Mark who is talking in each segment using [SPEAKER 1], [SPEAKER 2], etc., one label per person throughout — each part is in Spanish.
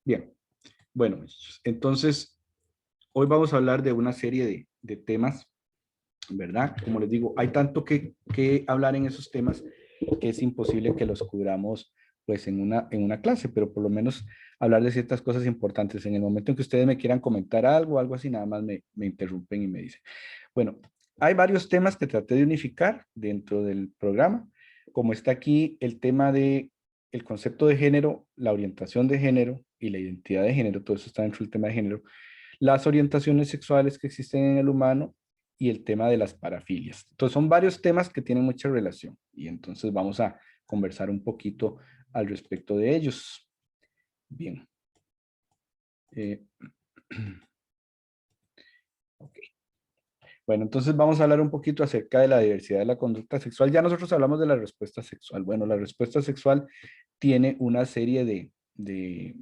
[SPEAKER 1] Bien, bueno, entonces hoy vamos a hablar de una serie de temas, ¿verdad? Como les digo, hay tanto que hablar en esos temas que es imposible que los cubramos pues en una clase, pero por lo menos hablar de ciertas cosas importantes. En el momento en que ustedes me quieran comentar algo, algo así, nada más me interrumpen y me dicen. Bueno, hay varios temas que traté de unificar dentro del programa, como está aquí el tema de el concepto de género, la orientación de género y la identidad de género, todo eso está dentro del tema de género, las orientaciones sexuales que existen en el humano y el tema de las parafilias. Entonces son varios temas que tienen mucha relación y entonces vamos a conversar un poquito al respecto de ellos. Bien. Eh, ok. Bueno, entonces vamos a hablar un poquito acerca de la diversidad de la conducta sexual. Ya nosotros hablamos de la respuesta sexual. Bueno, la respuesta sexual tiene una serie de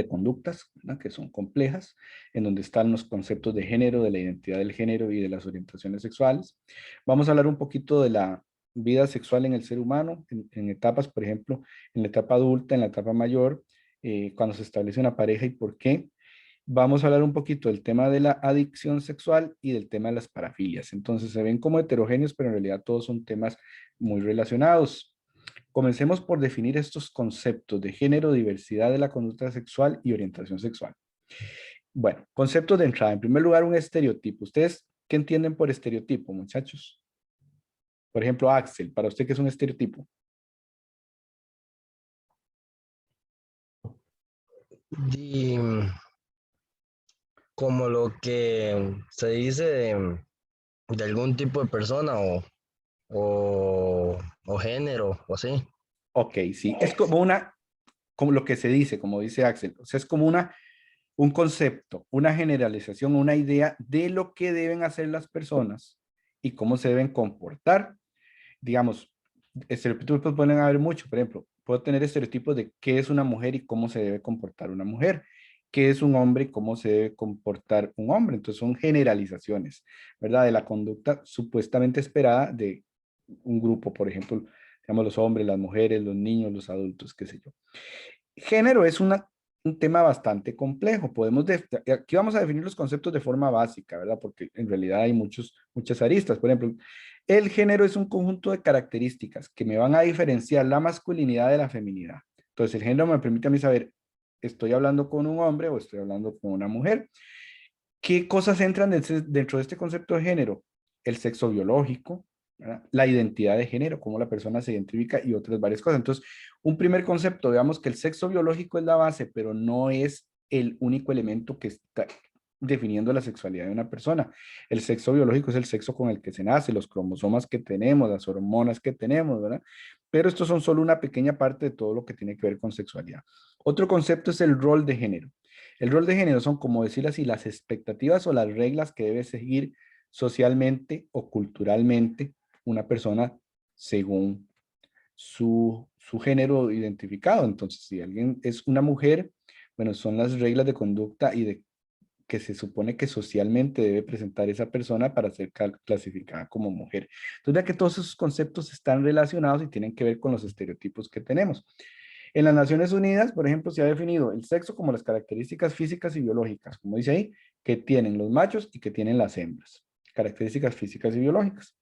[SPEAKER 1] conductas, ¿verdad? Que son complejas, en donde están los conceptos de género, de la identidad del género y de las orientaciones sexuales. Vamos a hablar un poquito de la vida sexual en el ser humano, en etapas, por ejemplo, en la etapa adulta, en la etapa mayor, cuando se establece una pareja y por qué. Vamos a hablar un poquito del tema de la adicción sexual y del tema de las parafilias. Entonces se ven como heterogéneos, pero en realidad todos son temas muy relacionados. Comencemos por definir estos conceptos de género, diversidad de la conducta sexual y orientación sexual. Bueno, conceptos de entrada. En primer lugar, un estereotipo. ¿Ustedes qué entienden por estereotipo, muchachos? Por ejemplo, Axel, para usted, ¿qué es un estereotipo?
[SPEAKER 2] Y como lo que se dice de algún tipo de persona o género o así.
[SPEAKER 1] Ok, sí, es como una, como lo que se dice, como dice Axel, o sea, es como un concepto, una generalización, una idea de lo que deben hacer las personas y cómo se deben comportar. Digamos, estereotipos pueden haber mucho. Por ejemplo, puedo tener estereotipos de qué es una mujer y cómo se debe comportar una mujer, qué es un hombre y cómo se debe comportar un hombre. Entonces son generalizaciones, ¿verdad? De la conducta supuestamente esperada de un grupo, por ejemplo, digamos los hombres, las mujeres, los niños, los adultos, qué sé yo. Género es un tema bastante complejo. Aquí vamos a definir los conceptos de forma básica, ¿verdad? Porque en realidad hay muchas aristas. Por ejemplo, el género es un conjunto de características que me van a diferenciar la masculinidad de la feminidad. Entonces, el género me permite a mí saber, estoy hablando con un hombre o estoy hablando con una mujer. ¿Qué cosas entran dentro de este concepto de género? El sexo biológico, ¿verdad? La identidad de género, cómo la persona se identifica y otras varias cosas. Entonces, un primer concepto, veamos que el sexo biológico es la base, pero no es el único elemento que está definiendo la sexualidad de una persona. El sexo biológico es el sexo con el que se nace, los cromosomas que tenemos, las hormonas que tenemos, ¿verdad? Pero estos son solo una pequeña parte de todo lo que tiene que ver con sexualidad. Otro concepto es el rol de género. El rol de género son, como decir así, las expectativas o las reglas que debe seguir socialmente o culturalmente una persona según su género identificado. Entonces, si alguien es una mujer, bueno, son las reglas de conducta y de que se supone que socialmente debe presentar esa persona para ser clasificada como mujer. Entonces, ya que todos esos conceptos están relacionados y tienen que ver con los estereotipos que tenemos. En las Naciones Unidas, por ejemplo, se ha definido el sexo como las características físicas y biológicas, como dice ahí, que tienen los machos y que tienen las hembras. Características físicas y biológicas.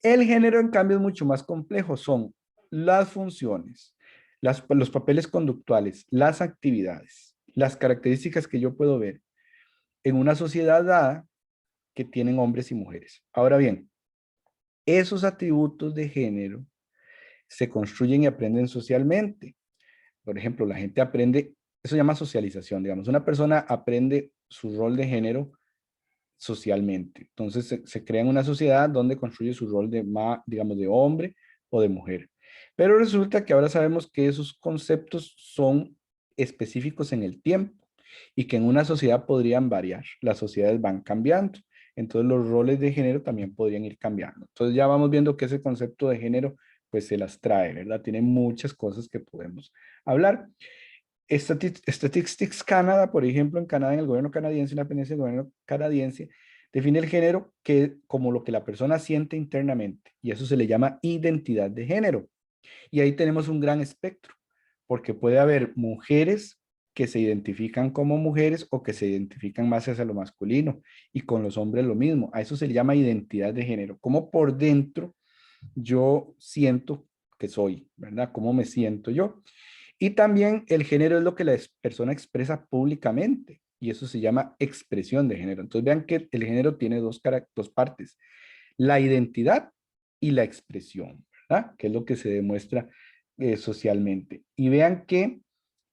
[SPEAKER 1] El género, en cambio, es mucho más complejo. Son las funciones, los papeles conductuales, las actividades, las características que yo puedo ver en una sociedad dada que tienen hombres y mujeres. Ahora bien, esos atributos de género se construyen y aprenden socialmente. Por ejemplo, la gente aprende, eso se llama socialización, digamos, una persona aprende su rol de género socialmente. Entonces se crea en una sociedad donde construye su rol de, digamos, de hombre o de mujer. Pero resulta que ahora sabemos que esos conceptos son específicos en el tiempo y que en una sociedad podrían variar. Las sociedades van cambiando. Entonces los roles de género también podrían ir cambiando. Entonces ya vamos viendo que ese concepto de género pues se las trae, ¿verdad? Tiene muchas cosas que podemos hablar. Statistics Canada, por ejemplo, en Canadá, en el gobierno canadiense, una dependencia del gobierno canadiense, define el género como lo que la persona siente internamente, y eso se le llama identidad de género. Y ahí tenemos un gran espectro, porque puede haber mujeres que se identifican como mujeres o que se identifican más hacia lo masculino y con los hombres lo mismo. A eso se le llama identidad de género, como por dentro yo siento que soy, ¿verdad? ¿Cómo me siento yo? Y también el género es lo que la persona expresa públicamente y eso se llama expresión de género. Entonces vean que el género tiene dos partes, la identidad y la expresión, ¿verdad? Que es lo que se demuestra socialmente. Y vean que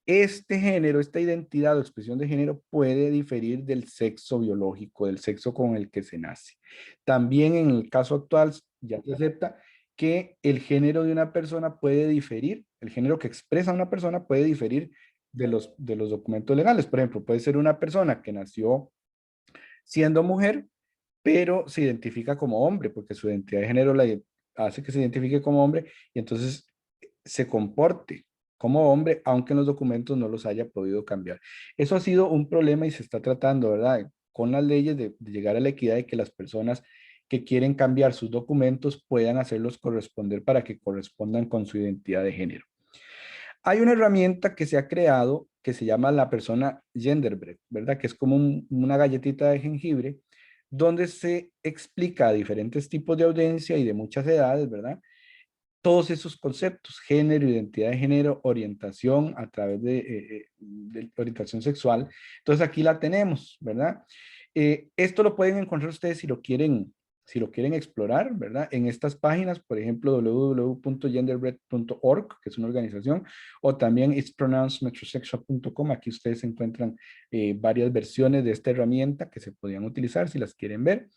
[SPEAKER 1] este género, esta identidad o expresión de género puede diferir del sexo biológico, del sexo con el que se nace. También en el caso actual ya se acepta que el género de una persona puede diferir, el género que expresa una persona puede diferir de los documentos legales. Por ejemplo, puede ser una persona que nació siendo mujer, pero se identifica como hombre, porque su identidad de género hace que se identifique como hombre y entonces se comporte como hombre, aunque en los documentos no los haya podido cambiar. Eso ha sido un problema y se está tratando, ¿verdad? Con las leyes de llegar a la equidad de que las personas que quieren cambiar sus documentos puedan hacerlos corresponder para que correspondan con su identidad de género. Hay una herramienta que se ha creado que se llama la persona Genderbread, ¿verdad? Que es como una galletita de jengibre donde se explica a diferentes tipos de audiencia y de muchas edades, ¿verdad? Todos esos conceptos, género, identidad de género, orientación a través de orientación sexual. Entonces aquí la tenemos, ¿verdad? Esto lo pueden encontrar ustedes si lo quieren explorar, ¿verdad? En estas páginas, por ejemplo, www.genderbread.org, que es una organización, o también itspronouncedmetrosexual.com. Aquí ustedes encuentran varias versiones de esta herramienta que se podían utilizar si las quieren ver.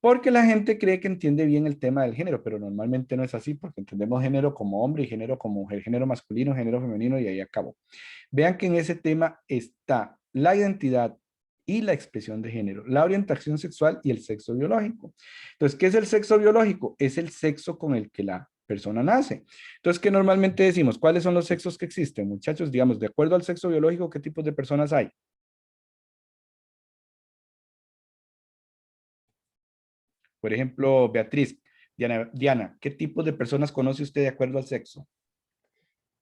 [SPEAKER 1] Porque la gente cree que entiende bien el tema del género, pero normalmente no es así, porque entendemos género como hombre y género como mujer, género masculino, género femenino y ahí acabó. Vean que en ese tema está la identidad y la expresión de género, la orientación sexual y el sexo biológico. Entonces, ¿qué es el sexo biológico? Es el sexo con el que la persona nace. Entonces, ¿qué normalmente decimos? ¿Cuáles son los sexos que existen, muchachos? Digamos, de acuerdo al sexo biológico, ¿qué tipos de personas hay? Por ejemplo, Beatriz, Diana, ¿qué tipos de personas conoce usted de acuerdo al sexo?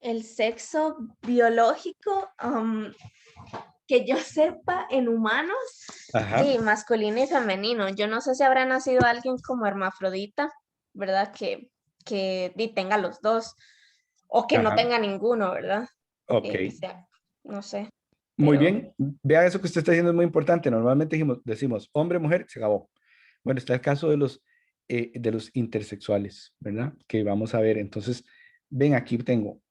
[SPEAKER 3] El sexo biológico, que yo sepa, en humanos,
[SPEAKER 1] Ajá,
[SPEAKER 3] masculino y femenino. Yo no sé si habrá nacido alguien como hermafrodita, ¿verdad? Que tenga los dos, o que no
[SPEAKER 1] ajá,
[SPEAKER 3] tenga ninguno, ¿verdad?
[SPEAKER 1] ok.
[SPEAKER 3] No sé,
[SPEAKER 1] Muy
[SPEAKER 3] pero
[SPEAKER 1] bien. Vea eso que usted está diciendo es muy importante. Normalmente decimos hombre, mujer, se acabó. Bueno, está el caso de los intersexuales, ¿verdad? Que vamos a ver. Entonces, ven, aquí tengo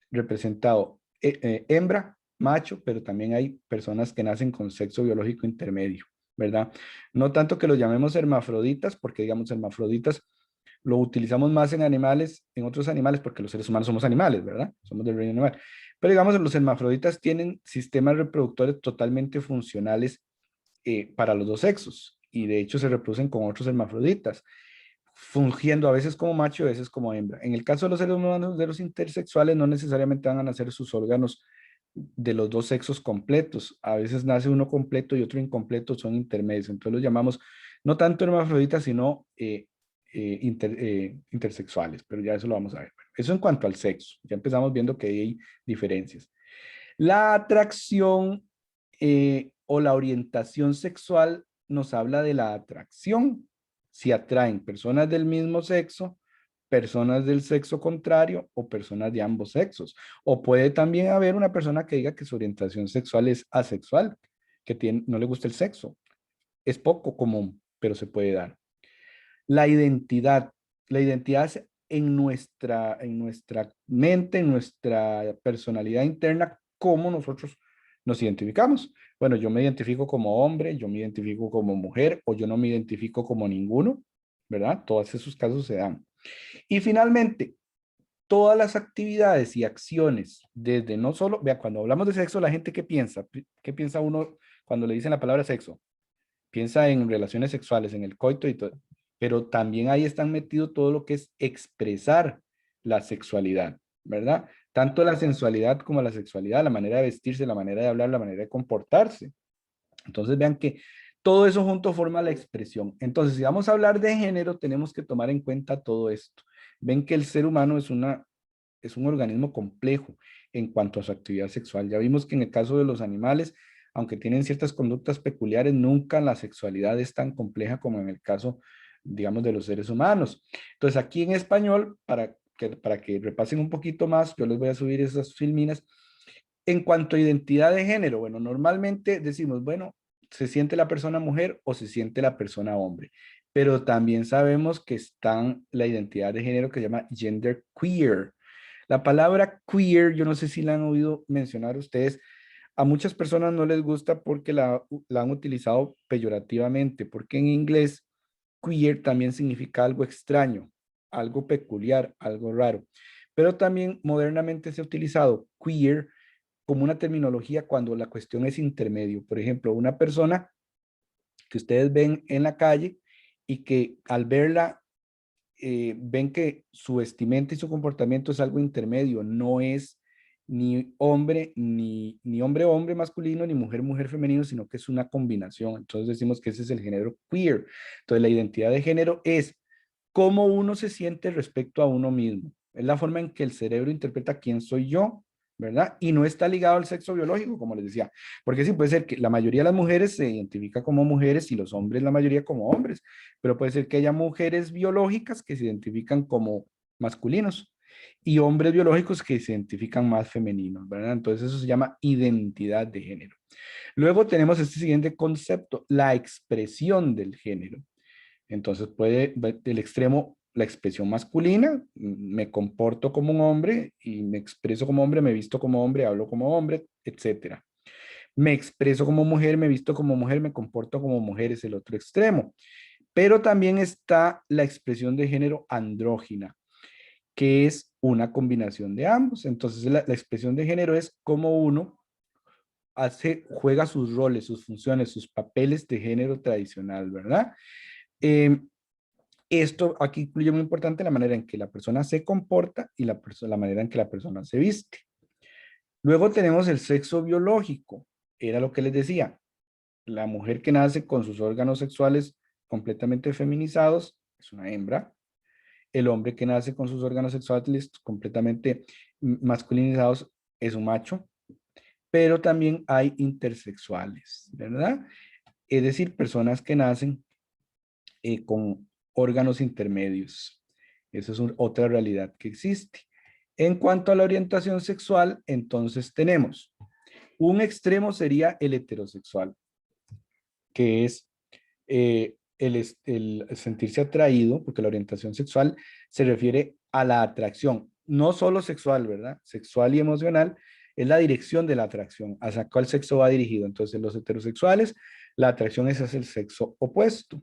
[SPEAKER 1] representado hembra, macho, pero también hay personas que nacen con sexo biológico intermedio, ¿verdad? No tanto que los llamemos hermafroditas, porque digamos hermafroditas lo utilizamos más en animales, en otros animales, porque los seres humanos somos animales, ¿verdad? Somos del reino animal. Pero digamos, los hermafroditas tienen sistemas reproductores totalmente funcionales para los dos sexos y de hecho se reproducen con otros hermafroditas, fungiendo a veces como macho y a veces como hembra. En el caso de los seres humanos, de los intersexuales, no necesariamente van a nacer sus órganos de los dos sexos completos. A veces nace uno completo y otro incompleto, son intermedios. Entonces los llamamos no tanto hermafroditas, sino intersexuales, pero ya eso lo vamos a ver. Bueno, eso en cuanto al sexo. Ya empezamos viendo que hay diferencias. La atracción o la orientación sexual nos habla de la atracción. Si atraen personas del mismo sexo, personas del sexo contrario o personas de ambos sexos. O puede también haber una persona que diga que su orientación sexual es asexual, que no le gusta el sexo. Es poco común, pero se puede dar. La identidad. La identidad es en nuestra mente, en nuestra personalidad interna, cómo nosotros nos identificamos. Bueno, yo me identifico como hombre, yo me identifico como mujer o yo no me identifico como ninguno, ¿verdad? Todos esos casos se dan. Y finalmente, todas las actividades y acciones, desde no solo, vea, cuando hablamos de sexo, la gente, ¿qué piensa? ¿Qué piensa uno cuando le dicen la palabra sexo? Piensa en relaciones sexuales, en el coito y todo, pero también ahí están metido todo lo que es expresar la sexualidad, ¿verdad? Tanto la sensualidad como la sexualidad, la manera de vestirse, la manera de hablar, la manera de comportarse. Entonces vean que todo eso junto forma la expresión. Entonces, si vamos a hablar de género, tenemos que tomar en cuenta todo esto. Ven que el ser humano es es un organismo complejo en cuanto a su actividad sexual. Ya vimos que en el caso de los animales, aunque tienen ciertas conductas peculiares, nunca la sexualidad es tan compleja como en el caso, digamos, de los seres humanos. Entonces, aquí en español, para que repasen un poquito más, yo les voy a subir esas filminas. En cuanto a identidad de género, bueno, normalmente decimos, bueno, se siente la persona mujer o se siente la persona hombre, pero también sabemos que están la identidad de género que se llama gender queer. La palabra queer, yo no sé si la han oído mencionar ustedes, a muchas personas no les gusta porque la han utilizado peyorativamente, porque en inglés queer también significa algo extraño, algo peculiar, algo raro. Pero también modernamente se ha utilizado queer como una terminología cuando la cuestión es intermedio. Por ejemplo, una persona que ustedes ven en la calle y que al verla ven que su vestimenta y su comportamiento es algo intermedio, no es ni hombre, ni hombre, hombre masculino, ni mujer, mujer femenino, sino que es una combinación. Entonces decimos que ese es el género queer. Entonces la identidad de género es cómo uno se siente respecto a uno mismo. Es la forma en que el cerebro interpreta quién soy yo, ¿verdad? Y no está ligado al sexo biológico, como les decía. Porque sí puede ser que la mayoría de las mujeres se identifica como mujeres y los hombres la mayoría como hombres, pero puede ser que haya mujeres biológicas que se identifican como masculinos y hombres biológicos que se identifican más femeninos, ¿verdad? Entonces eso se llama identidad de género. Luego tenemos este siguiente concepto, la expresión del género. Entonces puede del extremo la expresión masculina, me comporto como un hombre y me expreso como hombre, me visto como hombre, hablo como hombre, etcétera. Me expreso como mujer, me visto como mujer, me comporto como mujer, es el otro extremo. Pero también está la expresión de género andrógina, que es una combinación de ambos. Entonces la expresión de género es como uno juega sus roles, sus funciones, sus papeles de género tradicional, ¿verdad? Eh, Esto aquí incluye muy importante la manera en que la persona se comporta y la manera en que la persona se viste. Luego tenemos el sexo biológico. Era lo que les decía. La mujer que nace con sus órganos sexuales completamente feminizados es una hembra. El hombre que nace con sus órganos sexuales completamente masculinizados es un macho. Pero también hay intersexuales, ¿verdad? Es decir, personas que nacen con órganos intermedios. Esa es otra realidad que existe. En cuanto a la orientación sexual, entonces tenemos un extremo sería el heterosexual, que es el sentirse atraído, porque la orientación sexual se refiere a la atracción, no solo sexual, ¿verdad? Sexual y emocional es la dirección de la atracción, hacia cuál sexo va dirigido. Entonces, los heterosexuales, la atracción es hacia el sexo opuesto.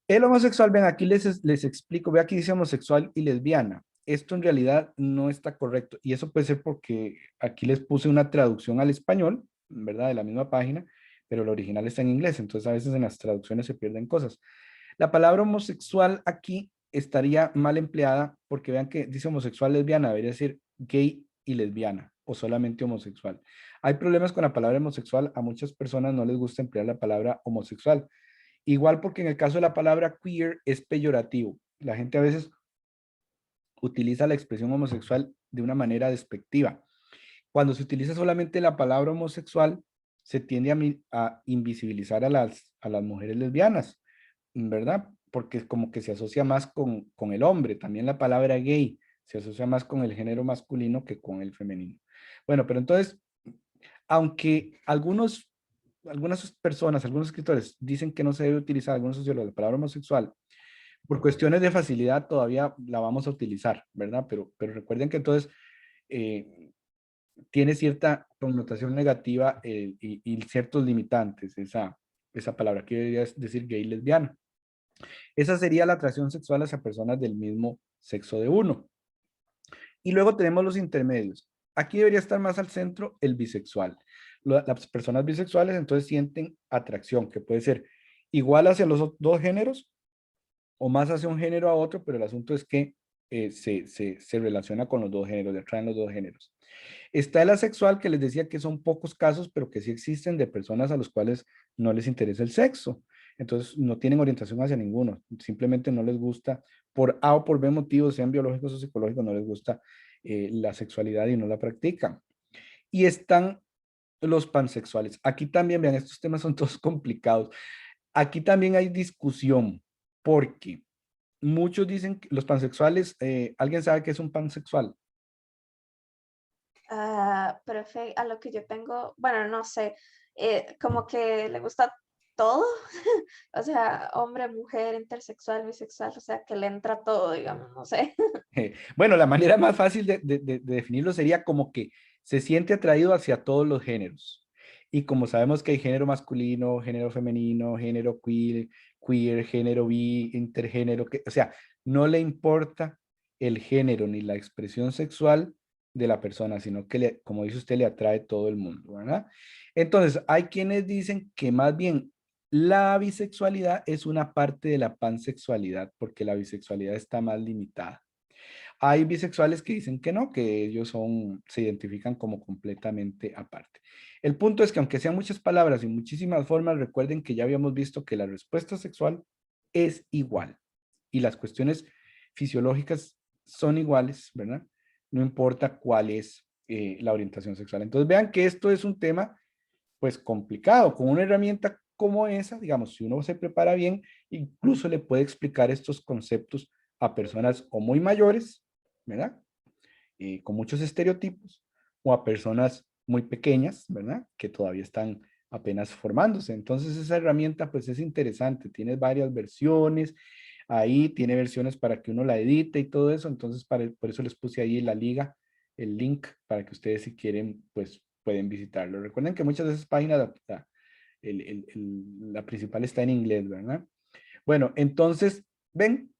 [SPEAKER 1] El homosexual, ven, aquí les explico, ve aquí dice homosexual y lesbiana. Esto en realidad no está correcto y eso puede ser porque aquí les puse una traducción al español, ¿verdad? De la misma página, pero el original está en inglés, entonces a veces en las traducciones se pierden cosas. La palabra homosexual aquí estaría mal empleada porque vean que dice homosexual, lesbiana, debería decir gay y lesbiana o solamente homosexual. Hay problemas con la palabra homosexual, a muchas personas no les gusta emplear la palabra homosexual. Igual porque en el caso de la palabra queer es peyorativo. La gente a veces utiliza la expresión homosexual de una manera despectiva. Cuando se utiliza solamente la palabra homosexual, se tiende a invisibilizar a las mujeres lesbianas, ¿verdad? Porque es como que se asocia más con el hombre. También la palabra gay se asocia más con el género masculino que con el femenino. Bueno, pero entonces, aunque algunas personas, algunos escritores dicen que no se debe utilizar, algunos sociólogos, la palabra homosexual, por cuestiones de facilidad todavía la vamos a utilizar, ¿verdad? Pero recuerden que entonces eh, tiene cierta connotación negativa y ciertos limitantes esa palabra, que debería decir gay lesbiana. Esa sería la atracción sexual hacia personas del mismo sexo de uno. Y luego tenemos los intermedios. Aquí debería estar más al centro el bisexual. Las personas bisexuales entonces sienten atracción, que puede ser igual hacia los dos géneros o más hacia un género a otro, pero el asunto es que se relaciona con los dos géneros, le atraen los dos géneros. Está el asexual, que les decía que son pocos casos, pero que sí existen de personas a los cuales no les interesa el sexo. Entonces no tienen orientación hacia ninguno, simplemente no les gusta, por A o por B motivos, sean biológicos o psicológicos, no les gusta la sexualidad y no la practican. Y están los pansexuales. Aquí también, vean, estos temas son todos complicados. Aquí también hay discusión, porque muchos dicen que los pansexuales, ¿alguien sabe qué es un pansexual?
[SPEAKER 3] A lo que yo tengo, bueno, no sé, como que le gusta todo, o sea, hombre, mujer, intersexual, bisexual, o sea, que le entra todo, digamos, no sé.
[SPEAKER 1] Bueno, la manera más fácil de definirlo sería como que se siente atraído hacia todos los géneros. Y como sabemos que hay género masculino, género femenino, género queer, género bi, intergénero, o sea, no le importa el género ni la expresión sexual de la persona, sino que, como dice usted, le atrae todo el mundo, ¿verdad? Entonces, hay quienes dicen que más bien la bisexualidad es una parte de la pansexualidad, porque la bisexualidad está más limitada. Hay bisexuales que dicen que no, que ellos se identifican como completamente aparte. El punto es que aunque sean muchas palabras y muchísimas formas, recuerden que ya habíamos visto que la respuesta sexual es igual y las cuestiones fisiológicas son iguales, ¿verdad? No importa cuál es la orientación sexual. Entonces vean que esto es un tema pues complicado. Con una herramienta como esa, digamos, si uno se prepara bien, incluso le puede explicar estos conceptos a personas o muy mayores, ¿verdad? Con muchos estereotipos, o a personas muy pequeñas, ¿verdad? Que todavía están apenas formándose. Entonces esa herramienta pues es interesante, tiene varias versiones, ahí tiene versiones para que uno la edite y todo eso, entonces por eso les puse ahí la liga, el link para que ustedes si quieren pues pueden visitarlo. Recuerden que muchas de esas páginas, la principal está en inglés, ¿verdad? Bueno, entonces, ven,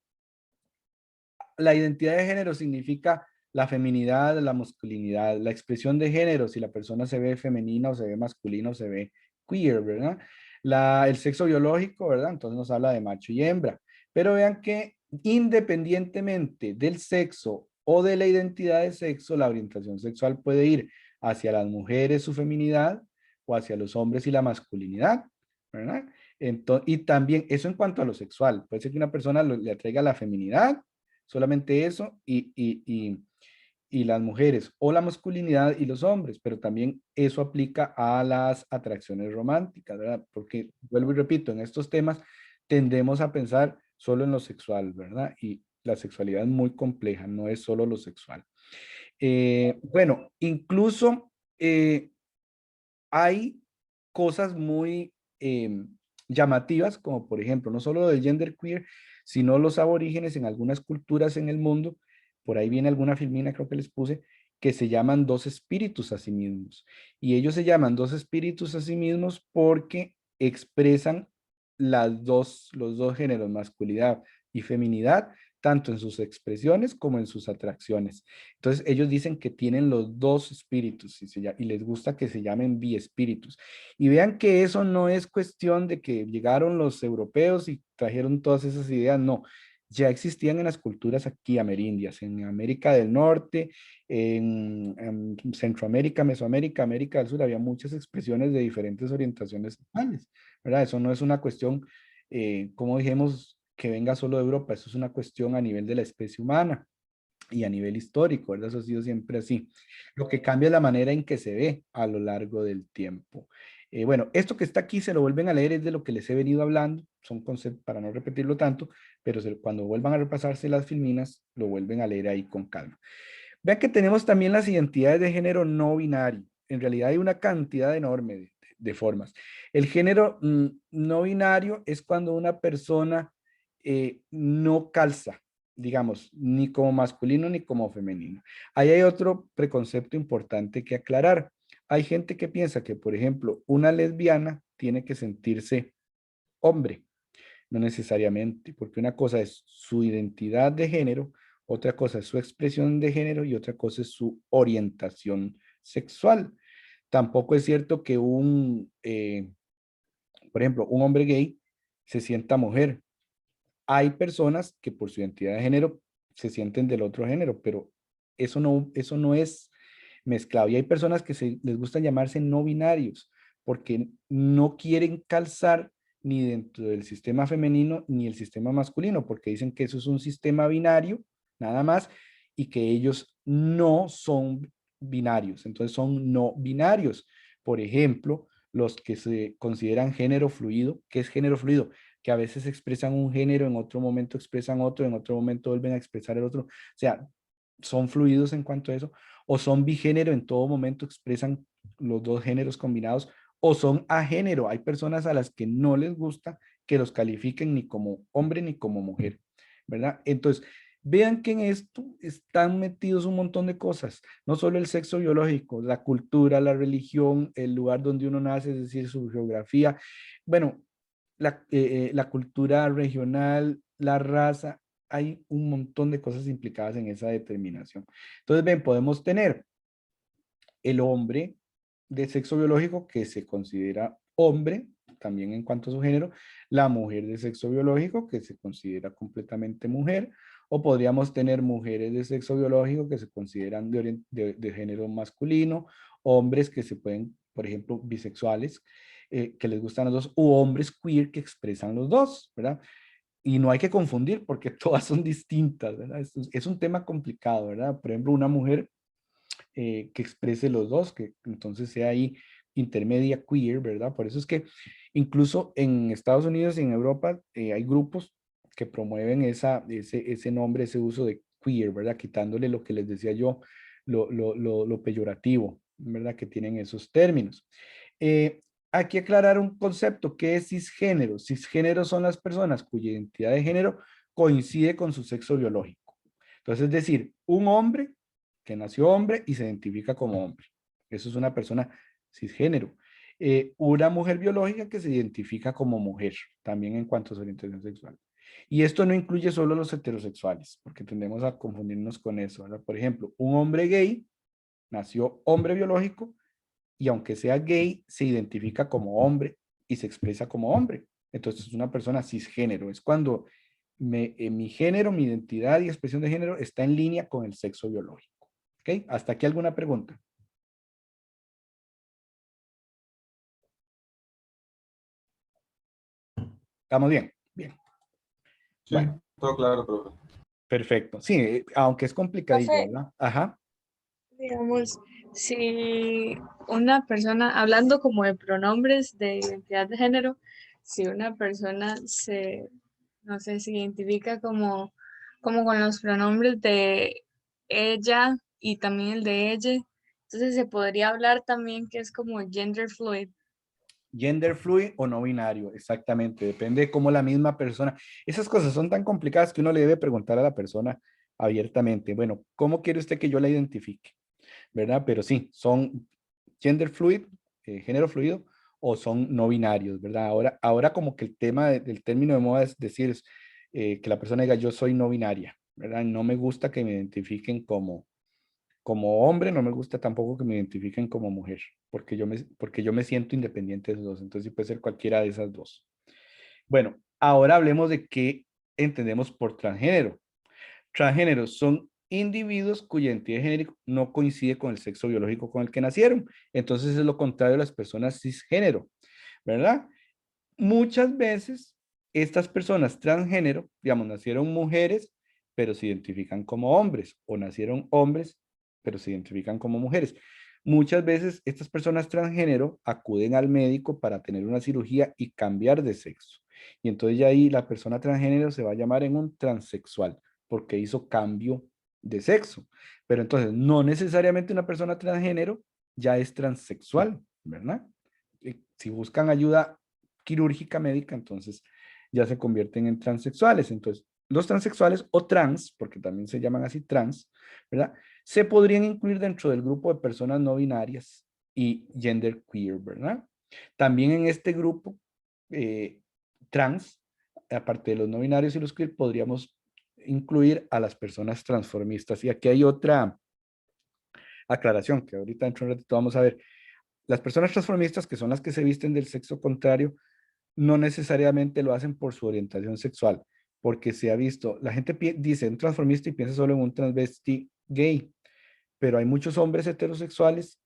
[SPEAKER 1] la identidad de género significa la feminidad, la masculinidad, la expresión de género, si la persona se ve femenina o se ve masculina o se ve queer, ¿verdad? El sexo biológico, ¿verdad? Entonces nos habla de macho y hembra. Pero vean que independientemente del sexo o de la identidad de sexo, la orientación sexual puede ir hacia las mujeres, su feminidad, o hacia los hombres y la masculinidad, ¿verdad? Entonces, y también eso en cuanto a lo sexual. Puede ser que una persona le atraiga la feminidad, solamente eso, y las mujeres, o la masculinidad y los hombres, pero también eso aplica a las atracciones románticas, ¿verdad? Porque, vuelvo y repito, en estos temas tendemos a pensar solo en lo sexual, ¿verdad? Y la sexualidad es muy compleja, no es solo lo sexual. Bueno, incluso hay cosas muy llamativas, como por ejemplo, no solo del genderqueer, sino los aborígenes en algunas culturas en el mundo. Por ahí viene alguna filmina, creo que les puse, que se llaman dos espíritus a sí mismos. Y ellos se llaman dos espíritus a sí mismos porque expresan los dos géneros, masculinidad y feminidad, tanto en sus expresiones como en sus atracciones. Entonces ellos dicen que tienen los dos espíritus y les gusta que se llamen biespíritus. Y vean que eso no es cuestión de que llegaron los europeos y trajeron todas esas ideas, no. Ya existían en las culturas aquí amerindias, en América del Norte, en Centroamérica, Mesoamérica, América del Sur, había muchas expresiones de diferentes orientaciones sexuales, ¿verdad? Eso no es una cuestión, como dijimos, que venga solo de Europa, eso es una cuestión a nivel de la especie humana y a nivel histórico, ¿verdad? Eso ha sido siempre así. Lo que cambia es la manera en que se ve a lo largo del tiempo. Bueno, esto que está aquí se lo vuelven a leer, es de lo que les he venido hablando, son conceptos para no repetirlo tanto, pero cuando vuelvan a repasarse las filminas, lo vuelven a leer ahí con calma. Vean que tenemos también las identidades de género no binario. En realidad hay una cantidad enorme de formas. El género no binario es cuando una persona no calza, digamos, ni como masculino ni como femenino. Ahí hay otro preconcepto importante que aclarar. Hay gente que piensa que, por ejemplo, una lesbiana tiene que sentirse hombre. No necesariamente, porque una cosa es su identidad de género, otra cosa es su expresión de género y otra cosa es su orientación sexual. Tampoco es cierto que por ejemplo, un hombre gay se sienta mujer. Hay personas que por su identidad de género se sienten del otro género, pero eso no es mezclado. Y hay personas que les gusta llamarse no binarios porque no quieren calzar ni dentro del sistema femenino ni el sistema masculino, porque dicen que eso es un sistema binario, nada más, y que ellos no son binarios, entonces son no binarios. Por ejemplo, los que se consideran género fluido. ¿Qué es género fluido? Que a veces expresan un género, en otro momento expresan otro, en otro momento vuelven a expresar el otro. O sea, son fluidos en cuanto a eso, o son bigénero, en todo momento expresan los dos géneros combinados, o son agénero. Hay personas a las que no les gusta que los califiquen ni como hombre ni como mujer, ¿verdad? Entonces, vean que en esto están metidos un montón de cosas, no solo el sexo biológico, la cultura, la religión, el lugar donde uno nace, es decir, su geografía, bueno, la cultura regional, la raza, hay un montón de cosas implicadas en esa determinación. Entonces, ven, podemos tener el hombre de sexo biológico que se considera hombre, también en cuanto a su género, la mujer de sexo biológico que se considera completamente mujer, o podríamos tener mujeres de sexo biológico que se consideran de género masculino, hombres que se pueden, por ejemplo, bisexuales, que les gustan los dos, u hombres queer que expresan los dos, ¿verdad? Y no hay que confundir porque todas son distintas, ¿verdad? Es un tema complicado, ¿verdad? Por ejemplo, una mujer que exprese los dos, que entonces sea ahí intermedia queer, ¿verdad? Por eso es que incluso en Estados Unidos y en Europa hay grupos que promueven ese nombre, ese uso de queer, ¿verdad? Quitándole lo que les decía yo, lo peyorativo, ¿verdad? Que tienen esos términos. Hay que aclarar un concepto, ¿qué es cisgénero? Cisgénero son las personas cuya identidad de género coincide con su sexo biológico. Entonces, es decir, un hombre que nació hombre y se identifica como hombre. Eso es una persona cisgénero. Una mujer biológica que se identifica como mujer, también en cuanto a su orientación sexual. Y esto no incluye solo los heterosexuales, porque tendemos a confundirnos con eso, ¿verdad? Por ejemplo, un hombre gay nació hombre biológico y aunque sea gay, se identifica como hombre y se expresa como hombre. Entonces es una persona cisgénero. Es cuando mi género, mi identidad y expresión de género está en línea con el sexo biológico. ¿Ok? ¿Hasta aquí alguna pregunta? ¿Estamos bien? Bien.
[SPEAKER 4] Sí,
[SPEAKER 1] Bueno,
[SPEAKER 4] todo claro, profe.
[SPEAKER 1] perfecto. Sí, aunque es complicadillo,
[SPEAKER 5] Profe,
[SPEAKER 1] ¿verdad? Ajá.
[SPEAKER 5] digamos, si una persona, hablando como de pronombres de identidad de género, si una persona se, no sé, se identifica como con los pronombres de ella y también el de ella, entonces se podría hablar también que es como gender fluid.
[SPEAKER 1] Gender fluid o no binario, exactamente. Depende de cómo la misma persona. Esas cosas son tan complicadas que uno le debe preguntar a la persona abiertamente. Bueno, ¿cómo quiere usted que yo la identifique? ¿Verdad? Pero sí, son gender fluid, género fluido, o son no binarios, ¿verdad? Ahora como que el tema del término de moda es decir que la persona diga yo soy no binaria, ¿verdad? No me gusta que me identifiquen como hombre, no me gusta tampoco que me identifiquen como mujer, porque yo me siento independiente de esos dos, entonces sí puede ser cualquiera de esas dos. Bueno, ahora hablemos de qué entendemos por transgénero. Transgéneros son individuos cuya identidad de género no coincide con el sexo biológico con el que nacieron. Entonces es lo contrario de las personas cisgénero, ¿verdad? Muchas veces estas personas transgénero, digamos, nacieron mujeres, pero se identifican como hombres, o nacieron hombres, pero se identifican como mujeres. Muchas veces estas personas transgénero acuden al médico para tener una cirugía y cambiar de sexo. Y entonces ya ahí la persona transgénero se va a llamar en un transexual, porque hizo cambio de sexo. Pero entonces no necesariamente una persona transgénero ya es transexual, ¿verdad? Si buscan ayuda quirúrgica médica, entonces ya se convierten en transexuales. Entonces, los transexuales o trans, porque también se llaman así trans, ¿verdad? Se podrían incluir dentro del grupo de personas no binarias y gender queer, ¿verdad? También en este grupo trans, aparte de los no binarios y los queer, podríamos incluir a las personas transformistas. Y aquí hay otra aclaración que ahorita dentro de un ratito vamos a ver. Las personas transformistas, que son las que se visten del sexo contrario, no necesariamente lo hacen por su orientación sexual, porque se ha visto, la gente dice un transformista y piensa solo en un transvesti gay, pero hay muchos hombres heterosexuales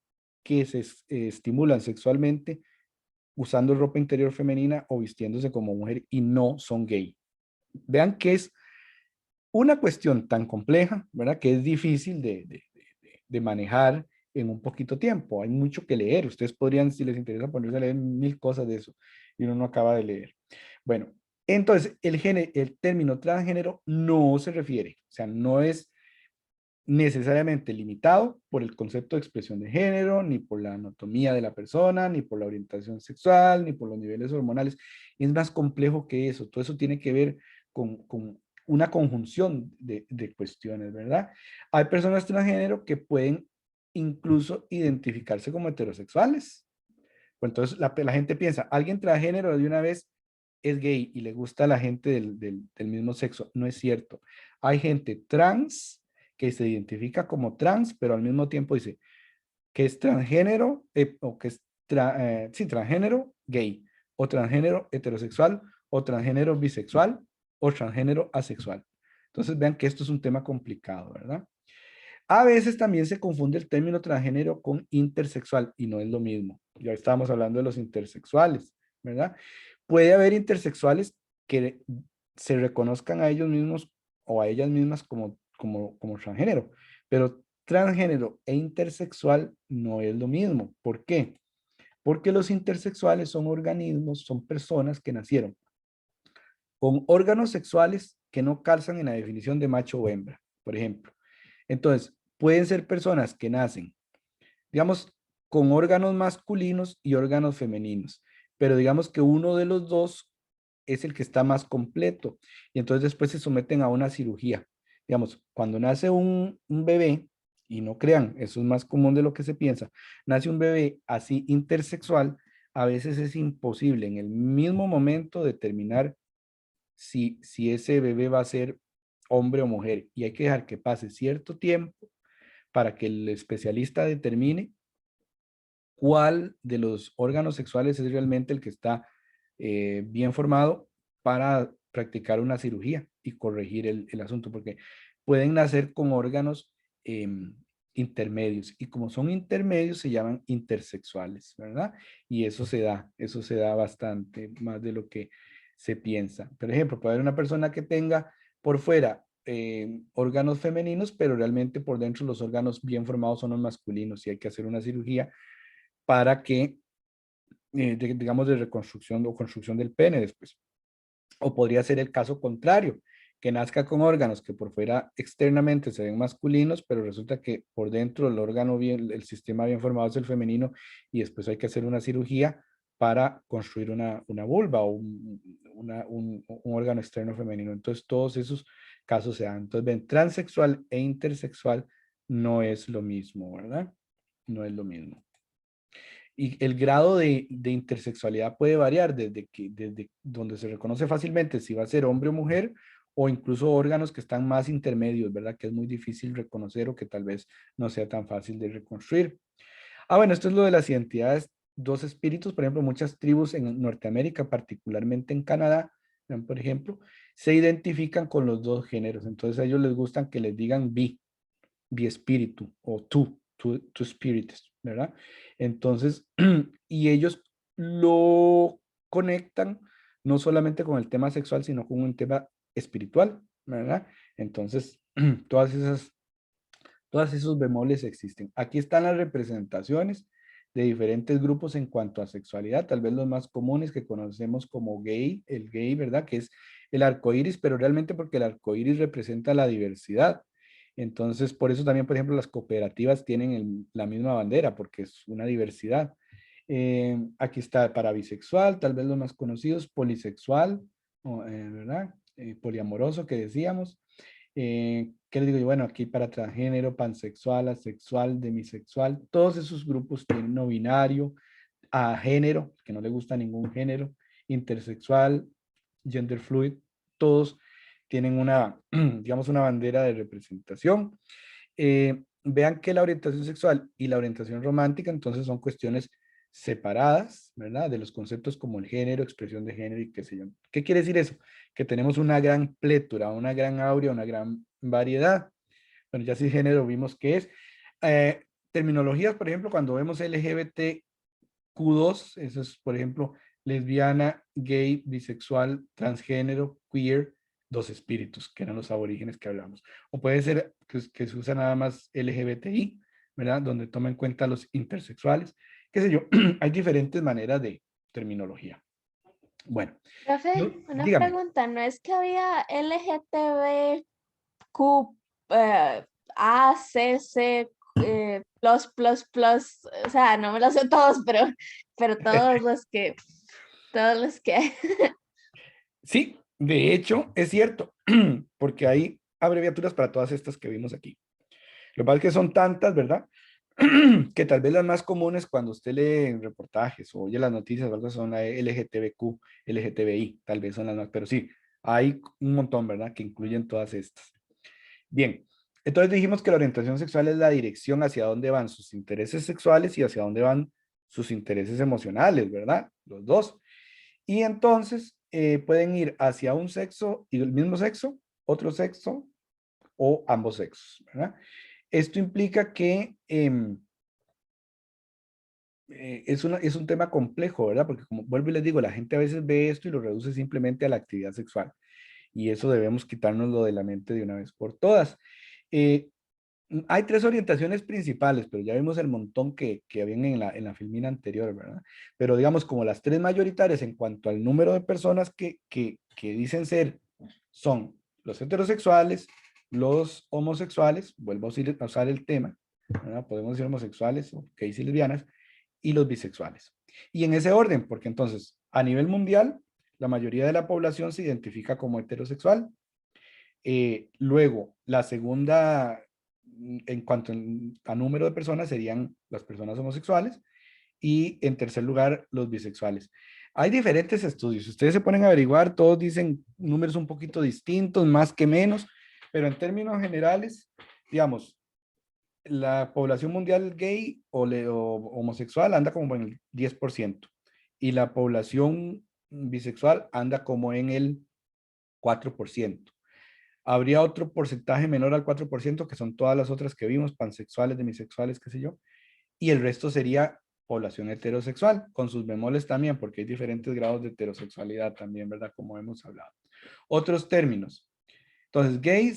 [SPEAKER 1] que se estimulan sexualmente usando ropa interior femenina o vistiéndose como mujer y no son gay. Vean que es una cuestión tan compleja, ¿verdad? Que es difícil de manejar en un poquito tiempo. Hay mucho que leer. Ustedes podrían, si les interesa, ponerse a leer 1000 cosas de eso y uno no acaba de leer. Bueno, entonces el término transgénero no se refiere, o sea, no es necesariamente limitado por el concepto de expresión de género, ni por la anatomía de la persona, ni por la orientación sexual, ni por los niveles hormonales. Es más complejo que eso. Todo eso tiene que ver con una conjunción de cuestiones, ¿verdad? Hay personas transgénero que pueden incluso identificarse como heterosexuales. Pues entonces la gente piensa, alguien transgénero de una vez es gay y le gusta a la gente del mismo sexo. No es cierto. Hay gente trans que se identifica como trans, pero al mismo tiempo dice que es transgénero o que es sí, transgénero gay, o transgénero heterosexual, o transgénero bisexual, o transgénero asexual. Entonces vean que esto es un tema complicado, ¿verdad? A veces también se confunde el término transgénero con intersexual y no es lo mismo. Ya estábamos hablando de los intersexuales, ¿verdad? Puede haber intersexuales que se reconozcan a ellos mismos o a ellas mismas como transgénero, pero transgénero e intersexual no es lo mismo. ¿Por qué? Porque los intersexuales son organismos, son personas que nacieron con órganos sexuales que no calzan en la definición de macho o hembra, por ejemplo. Entonces, pueden ser personas que nacen, digamos, con órganos masculinos y órganos femeninos, pero digamos que uno de los dos es el que está más completo y entonces después se someten a una cirugía. Digamos, cuando nace un bebé, y no crean, eso es más común de lo que se piensa, nace un bebé así intersexual, a veces es imposible en el mismo momento determinar si ese bebé va a ser hombre o mujer y hay que dejar que pase cierto tiempo para que el especialista determine cuál de los órganos sexuales es realmente el que está bien formado para practicar una cirugía y corregir el asunto, porque pueden nacer con órganos intermedios y como son intermedios se llaman intersexuales, ¿verdad? Y eso se da bastante más de lo que se piensa. Por ejemplo, puede haber una persona que tenga por fuera órganos femeninos, pero realmente por dentro los órganos bien formados son los masculinos y hay que hacer una cirugía para que, digamos, de reconstrucción o construcción del pene después. O podría ser el caso contrario, que nazca con órganos que por fuera externamente se ven masculinos, pero resulta que por dentro el órgano bien, el sistema bien formado es el femenino y después hay que hacer una cirugía para construir una vulva o un órgano externo femenino. Entonces todos esos casos se dan. Entonces ven, transexual e intersexual no es lo mismo, ¿verdad? No es lo mismo. Y el grado de intersexualidad puede variar desde donde se reconoce fácilmente si va a ser hombre o mujer, o incluso órganos que están más intermedios, ¿verdad? Que es muy difícil reconocer o que tal vez no sea tan fácil de reconstruir. Ah, bueno, esto es lo de las identidades, dos espíritus. Por ejemplo, muchas tribus en Norteamérica, particularmente en Canadá, por ejemplo, se identifican con los dos géneros. Entonces a ellos les gustan que les digan espíritu o two spirits, ¿verdad? Entonces, y ellos lo conectan no solamente con el tema sexual, sino con un tema espiritual, ¿verdad? Entonces, todas esos bemoles existen. Aquí están las representaciones de diferentes grupos en cuanto a sexualidad, tal vez los más comunes que conocemos como gay, el gay, ¿verdad? Que es el arco iris, pero realmente porque el arco iris representa la diversidad. Entonces, por eso también, por ejemplo, las cooperativas tienen la misma bandera, porque es una diversidad. Aquí está para bisexual, tal vez los más conocidos, polisexual, ¿verdad? Poliamoroso que decíamos. ¿Qué les digo yo? Bueno, aquí para transgénero, pansexual, asexual, demisexual, todos esos grupos tienen no binario, a género, que no le gusta ningún género, intersexual, gender fluid, todos tienen una, digamos, una bandera de representación. Vean que la orientación sexual y la orientación romántica entonces son cuestiones separadas, ¿verdad? De los conceptos como el género, expresión de género y qué sé yo. ¿Qué quiere decir eso? Que tenemos una gran plétora, una gran aurea, una gran variedad. Bueno, ya sí género vimos qué es. Terminologías, por ejemplo, cuando vemos LGBT Q2, eso es, por ejemplo, lesbiana, gay, bisexual, transgénero, queer, dos espíritus, que eran los aborígenes que hablamos. O puede ser que se usa nada más LGBTI, ¿verdad? Donde toma en cuenta los intersexuales, qué sé yo. Hay diferentes maneras de terminología. Bueno,
[SPEAKER 3] Profe, una
[SPEAKER 1] dígame.
[SPEAKER 3] pregunta, ¿no es que había LGTBQ, A, C, C, plus, o sea, no me los sé todos, pero todos los que hay.
[SPEAKER 1] Sí, de hecho, es cierto, porque hay abreviaturas para todas estas que vimos aquí. Lo que pasa es que son tantas, ¿verdad? Que tal vez las más comunes cuando usted lee reportajes o oye las noticias o algo son la LGTBQ, LGTBI, tal vez son las más, pero sí, hay un montón, ¿verdad? Que incluyen todas estas. Bien, entonces dijimos que la orientación sexual es la dirección hacia dónde van sus intereses sexuales y hacia dónde van sus intereses emocionales, ¿verdad? Los dos. Y entonces pueden ir hacia un sexo y el mismo sexo, otro sexo o ambos sexos, ¿verdad? Esto implica que es un tema complejo, ¿verdad? Porque como vuelvo y les digo, la gente a veces ve esto y lo reduce simplemente a la actividad sexual. Y eso debemos quitárnoslo de la mente de una vez por todas. Eh, Hay tres orientaciones principales, pero ya vimos el montón que habían en la filmina anterior, ¿verdad? Pero digamos, como las tres mayoritarias en cuanto al número de personas que dicen ser, son los heterosexuales, los homosexuales, vuelvo a usar el tema, ¿verdad? Podemos decir homosexuales o gays y lesbianas, y los bisexuales. Y en ese orden, porque entonces, a nivel mundial, la mayoría de la población se identifica como heterosexual. Luego, la segunda, en cuanto a número de personas, serían las personas homosexuales. Y en tercer lugar, los bisexuales. Hay diferentes estudios. Ustedes se ponen a averiguar, todos dicen números un poquito distintos, más que menos, pero en términos generales, digamos, la población mundial gay o homosexual anda como en el 10% y la población bisexual anda como en el 4%. Habría otro porcentaje menor al 4%, que son todas las otras que vimos, pansexuales, demisexuales, qué sé yo, y el resto sería población heterosexual, con sus bemoles también, porque hay diferentes grados de heterosexualidad también, ¿verdad? Como hemos hablado. Otros términos. Entonces, gay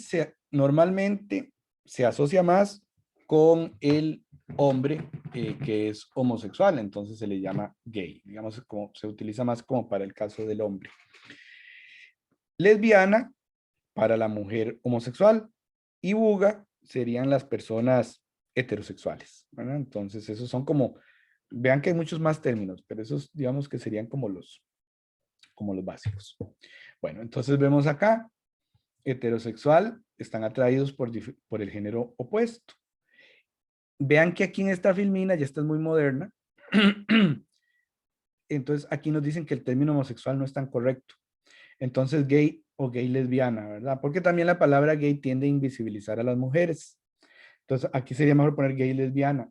[SPEAKER 1] normalmente se asocia más con el hombre que es homosexual, entonces se le llama gay, digamos, como, se utiliza más como para el caso del hombre. Lesbiana para la mujer homosexual y buga serían las personas heterosexuales, ¿verdad? Entonces, esos son como, vean que hay muchos más términos, pero esos digamos que serían como los básicos. Bueno, entonces vemos acá, heterosexual, están atraídos por el género opuesto. Vean que aquí en esta filmina, ya esta es muy moderna, entonces aquí nos dicen que el término homosexual no es tan correcto. Entonces gay o gay lesbiana, ¿verdad? Porque también la palabra gay tiende a invisibilizar a las mujeres. Entonces aquí sería mejor poner gay y lesbiana,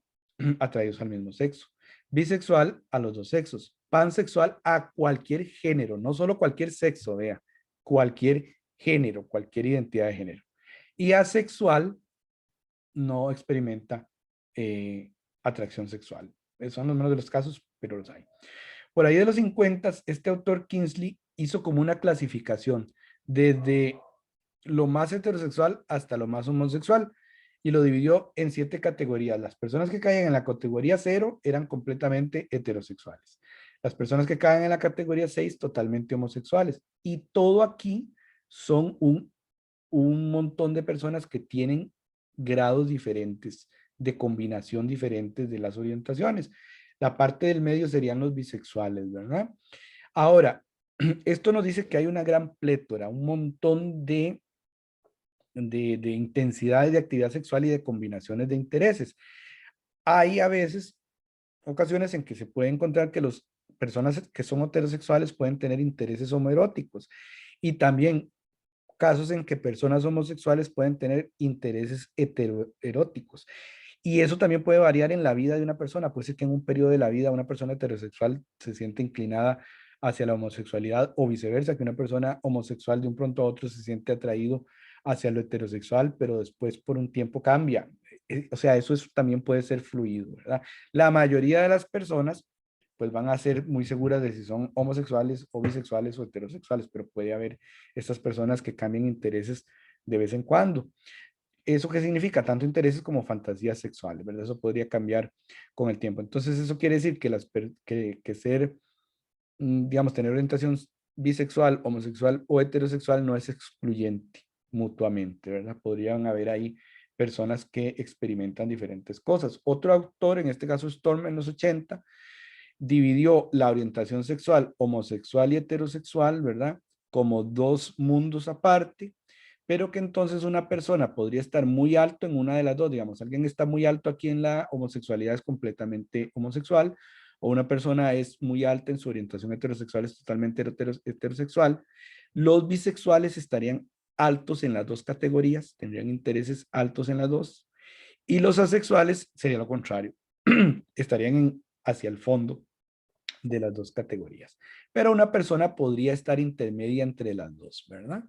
[SPEAKER 1] atraídos al mismo sexo. Bisexual a los dos sexos. Pansexual a cualquier género, no solo cualquier sexo, vea, cualquier género, cualquier identidad de género. Y asexual no experimenta atracción sexual. Esos son los menos de los casos, pero los hay. Por ahí de los 50, este autor Kingsley hizo como una clasificación desde lo más heterosexual hasta lo más homosexual y lo dividió en 7 categorías. Las personas que caían en la categoría 0 eran completamente heterosexuales. Las personas que caen en la categoría 6 totalmente homosexuales. Y todo aquí son un montón de personas que tienen grados diferentes de combinación diferentes de las orientaciones. La parte del medio serían los bisexuales, ¿verdad? Ahora, esto nos dice que hay una gran plétora, un montón de intensidades de actividad sexual y de combinaciones de intereses. Hay a veces ocasiones en que se puede encontrar que las personas que son heterosexuales pueden tener intereses homoeróticos y también casos en que personas homosexuales pueden tener intereses heteroeróticos. Y eso también puede variar en la vida de una persona. Puede ser que en un periodo de la vida una persona heterosexual se siente inclinada hacia la homosexualidad o viceversa, que una persona homosexual de un pronto a otro se siente atraído hacia lo heterosexual, pero después por un tiempo cambia. O sea, también puede ser fluido, ¿verdad? La mayoría de las personas pues van a ser muy seguras de si son homosexuales o bisexuales o heterosexuales, pero puede haber estas personas que cambian intereses de vez en cuando. ¿Eso qué significa? Tanto intereses como fantasías sexuales, ¿verdad? Eso podría cambiar con el tiempo. Entonces, eso quiere decir que, que ser, digamos, tener orientación bisexual, homosexual o heterosexual no es excluyente mutuamente, ¿verdad? Podrían haber ahí personas que experimentan diferentes cosas. Otro autor, en este caso Storm en los 80, dividió la orientación sexual homosexual y heterosexual, ¿verdad? Como dos mundos aparte, pero que entonces una persona podría estar muy alto en una de las dos, digamos, alguien está muy alto aquí en la homosexualidad, es completamente homosexual, o una persona es muy alta en su orientación heterosexual, es totalmente heterosexual. Los bisexuales estarían altos en las dos categorías, tendrían intereses altos en las dos, y los asexuales sería lo contrario, estarían hacia el fondo de las dos categorías. Pero una persona podría estar intermedia entre las dos, ¿verdad?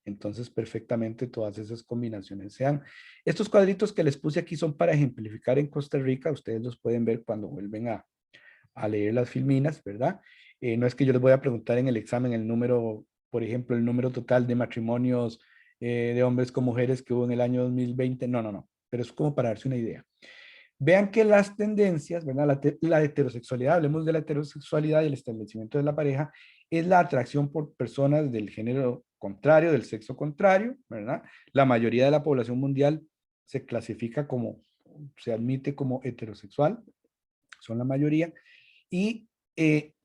[SPEAKER 1] Entonces, perfectamente todas esas combinaciones sean. Estos cuadritos que les puse aquí son para ejemplificar en Costa Rica. Ustedes los pueden ver cuando vuelven a leer las filminas, ¿verdad? No es que yo les voy a preguntar en el examen el número, por ejemplo, el número total de matrimonios de hombres con mujeres que hubo en el año 2020. No, no, no. Pero es como para darse una idea. Vean que las tendencias, ¿verdad? La heterosexualidad, hablemos de la heterosexualidad y el establecimiento de la pareja, es la atracción por personas del género contrario, del sexo contrario, ¿verdad? La mayoría de la población mundial se clasifica como, se admite como heterosexual, son la mayoría, y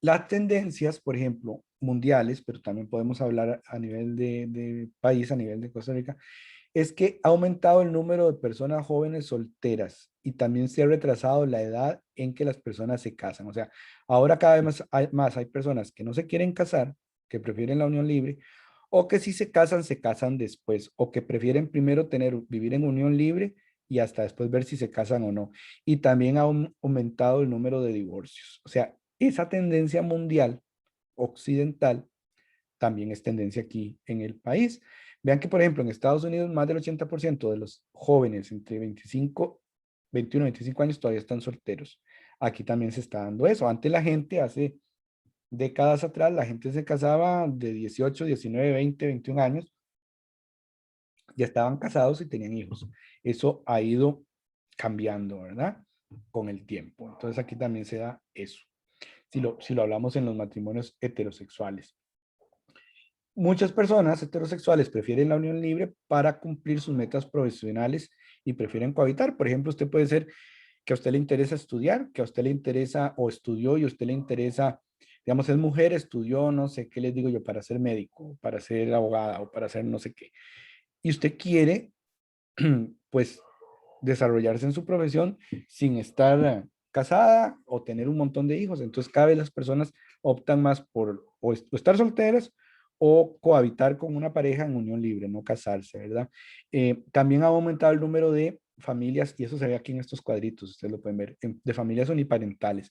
[SPEAKER 1] las tendencias, por ejemplo, mundiales, pero también podemos hablar a nivel de país, a nivel de Costa Rica, es que ha aumentado el número de personas jóvenes solteras y también se ha retrasado la edad en que las personas se casan. O sea, ahora cada vez más hay personas que no se quieren casar, que prefieren la unión libre, o que si se casan después, o que prefieren primero vivir en unión libre y hasta después ver si se casan o no. Y también ha aumentado el número de divorcios. O sea, esa tendencia mundial occidental también es tendencia aquí en el país. Vean que, por ejemplo, en Estados Unidos, más del 80% de los jóvenes entre 21 y 25 años todavía están solteros. Aquí también se está dando eso. Antes la gente, hace décadas atrás, la gente se casaba de 18, 19, 20, 21 años. Ya estaban casados y tenían hijos. Eso ha ido cambiando, ¿verdad? Con el tiempo. Entonces aquí también se da eso. Si lo hablamos en los matrimonios heterosexuales. Muchas personas heterosexuales prefieren la unión libre para cumplir sus metas profesionales y prefieren cohabitar. Por ejemplo, usted puede ser que a usted le interesa estudiar, que a usted le interesa o estudió y a usted le interesa, digamos, es mujer, estudió, no sé qué les digo yo, para ser médico, para ser abogada o para ser no sé qué. Y usted quiere, pues, desarrollarse en su profesión sin estar casada o tener un montón de hijos. Entonces, cada vez las personas optan más por o estar solteras o cohabitar con una pareja en unión libre, no casarse, ¿verdad? También ha aumentado el número de familias, y eso se ve aquí en estos cuadritos, ustedes lo pueden ver, de familias uniparentales.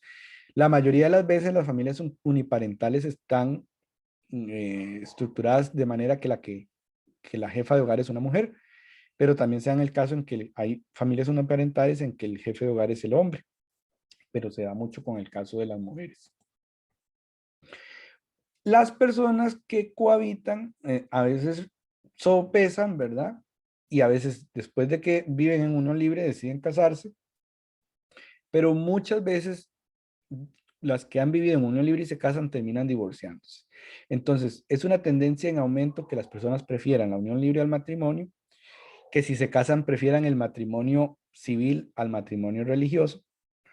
[SPEAKER 1] La mayoría de las veces las familias uniparentales están estructuradas de manera que la jefa de hogar es una mujer, pero también se da el caso en que hay familias uniparentales en que el jefe de hogar es el hombre, pero se da mucho con el caso de las mujeres. Las personas que cohabitan a veces sopesan, ¿verdad? Y a veces después de que viven en unión libre deciden casarse, pero muchas veces las que han vivido en unión libre y se casan terminan divorciándose. Entonces, es una tendencia en aumento que las personas prefieran la unión libre al matrimonio, que si se casan prefieran el matrimonio civil al matrimonio religioso.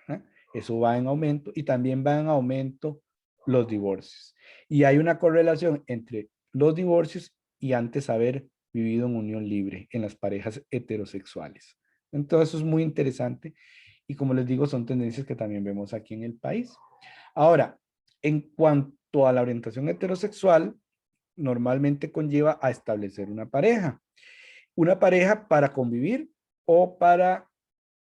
[SPEAKER 1] ¿eh? Eso va en aumento y también va en aumento los divorcios. Y hay una correlación entre los divorcios y antes haber vivido en unión libre en las parejas heterosexuales. Entonces eso es muy interesante y como les digo son tendencias que también vemos aquí en el país. Ahora, en cuanto a la orientación heterosexual, normalmente conlleva a establecer una pareja. Una pareja para convivir o para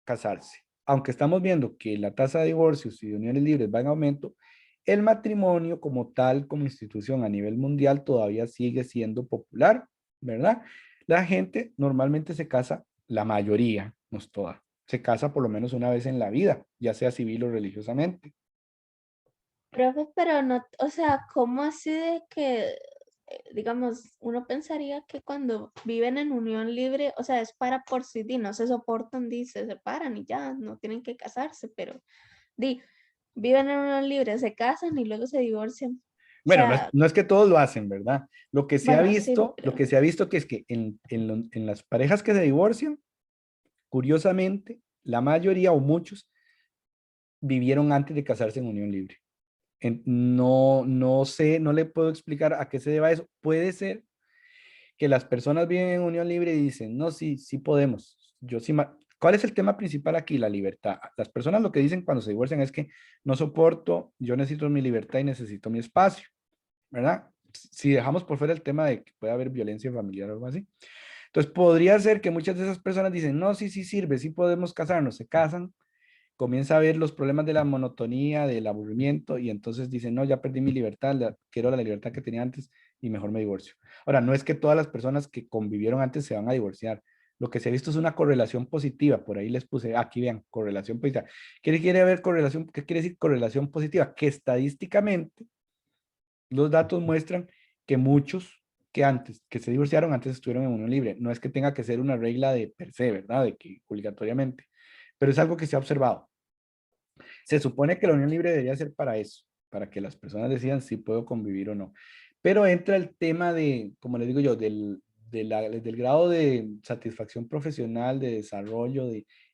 [SPEAKER 1] casarse. Aunque estamos viendo que la tasa de divorcios y de uniones libres va en aumento, el matrimonio como tal, como institución a nivel mundial, todavía sigue siendo popular, ¿verdad? La gente normalmente se casa, la mayoría, no es toda, se casa por lo menos una vez en la vida, ya sea civil o religiosamente.
[SPEAKER 3] Profe, pero no, o sea, ¿cómo así de que, digamos, uno pensaría que cuando viven en unión libre, o sea, es para por sí, no se soportan, se separan y ya, no tienen que casarse, pero di, viven en unión libre, se casan y luego se divorcian. O
[SPEAKER 1] Bueno,
[SPEAKER 3] sea,
[SPEAKER 1] no es que todos lo hacen, ¿verdad?
[SPEAKER 3] bueno, sí,
[SPEAKER 1] Lo
[SPEAKER 3] pero
[SPEAKER 1] que se ha visto que es que en las parejas que se divorcian, curiosamente, la mayoría o muchos vivieron antes de casarse en unión libre. No sé, no le puedo explicar a qué se deba eso. Puede ser que las personas viven en unión libre y dicen, no, sí, sí podemos. Yo sí, ¿cuál es el tema principal aquí? La libertad. Las personas lo que dicen cuando se divorcian es que no soporto, yo necesito mi libertad y necesito mi espacio, ¿verdad? Si dejamos por fuera el tema de que puede haber violencia familiar o algo así. Entonces, podría ser que muchas de esas personas dicen, no, sí, sí sirve, sí podemos casarnos, se casan, comienza a ver los problemas de la monotonía, del aburrimiento, y entonces dicen, no, ya perdí mi libertad, quiero la libertad que tenía antes y mejor me divorcio. Ahora, no es que todas las personas que convivieron antes se van a divorciar. Lo que se ha visto es una correlación positiva. Por ahí les puse, aquí vean, correlación positiva. ¿Qué quiere ver correlación? ¿Qué quiere decir correlación positiva? Que estadísticamente los datos muestran que muchos que antes, que se divorciaron, antes estuvieron en unión libre. No es que tenga que ser una regla de per se, ¿verdad? De que obligatoriamente, pero es algo que se ha observado. Se supone que la unión libre debería ser para eso, para que las personas decidan si puedo convivir o no. Pero entra el tema de, como les digo yo, del grado de satisfacción profesional, de desarrollo,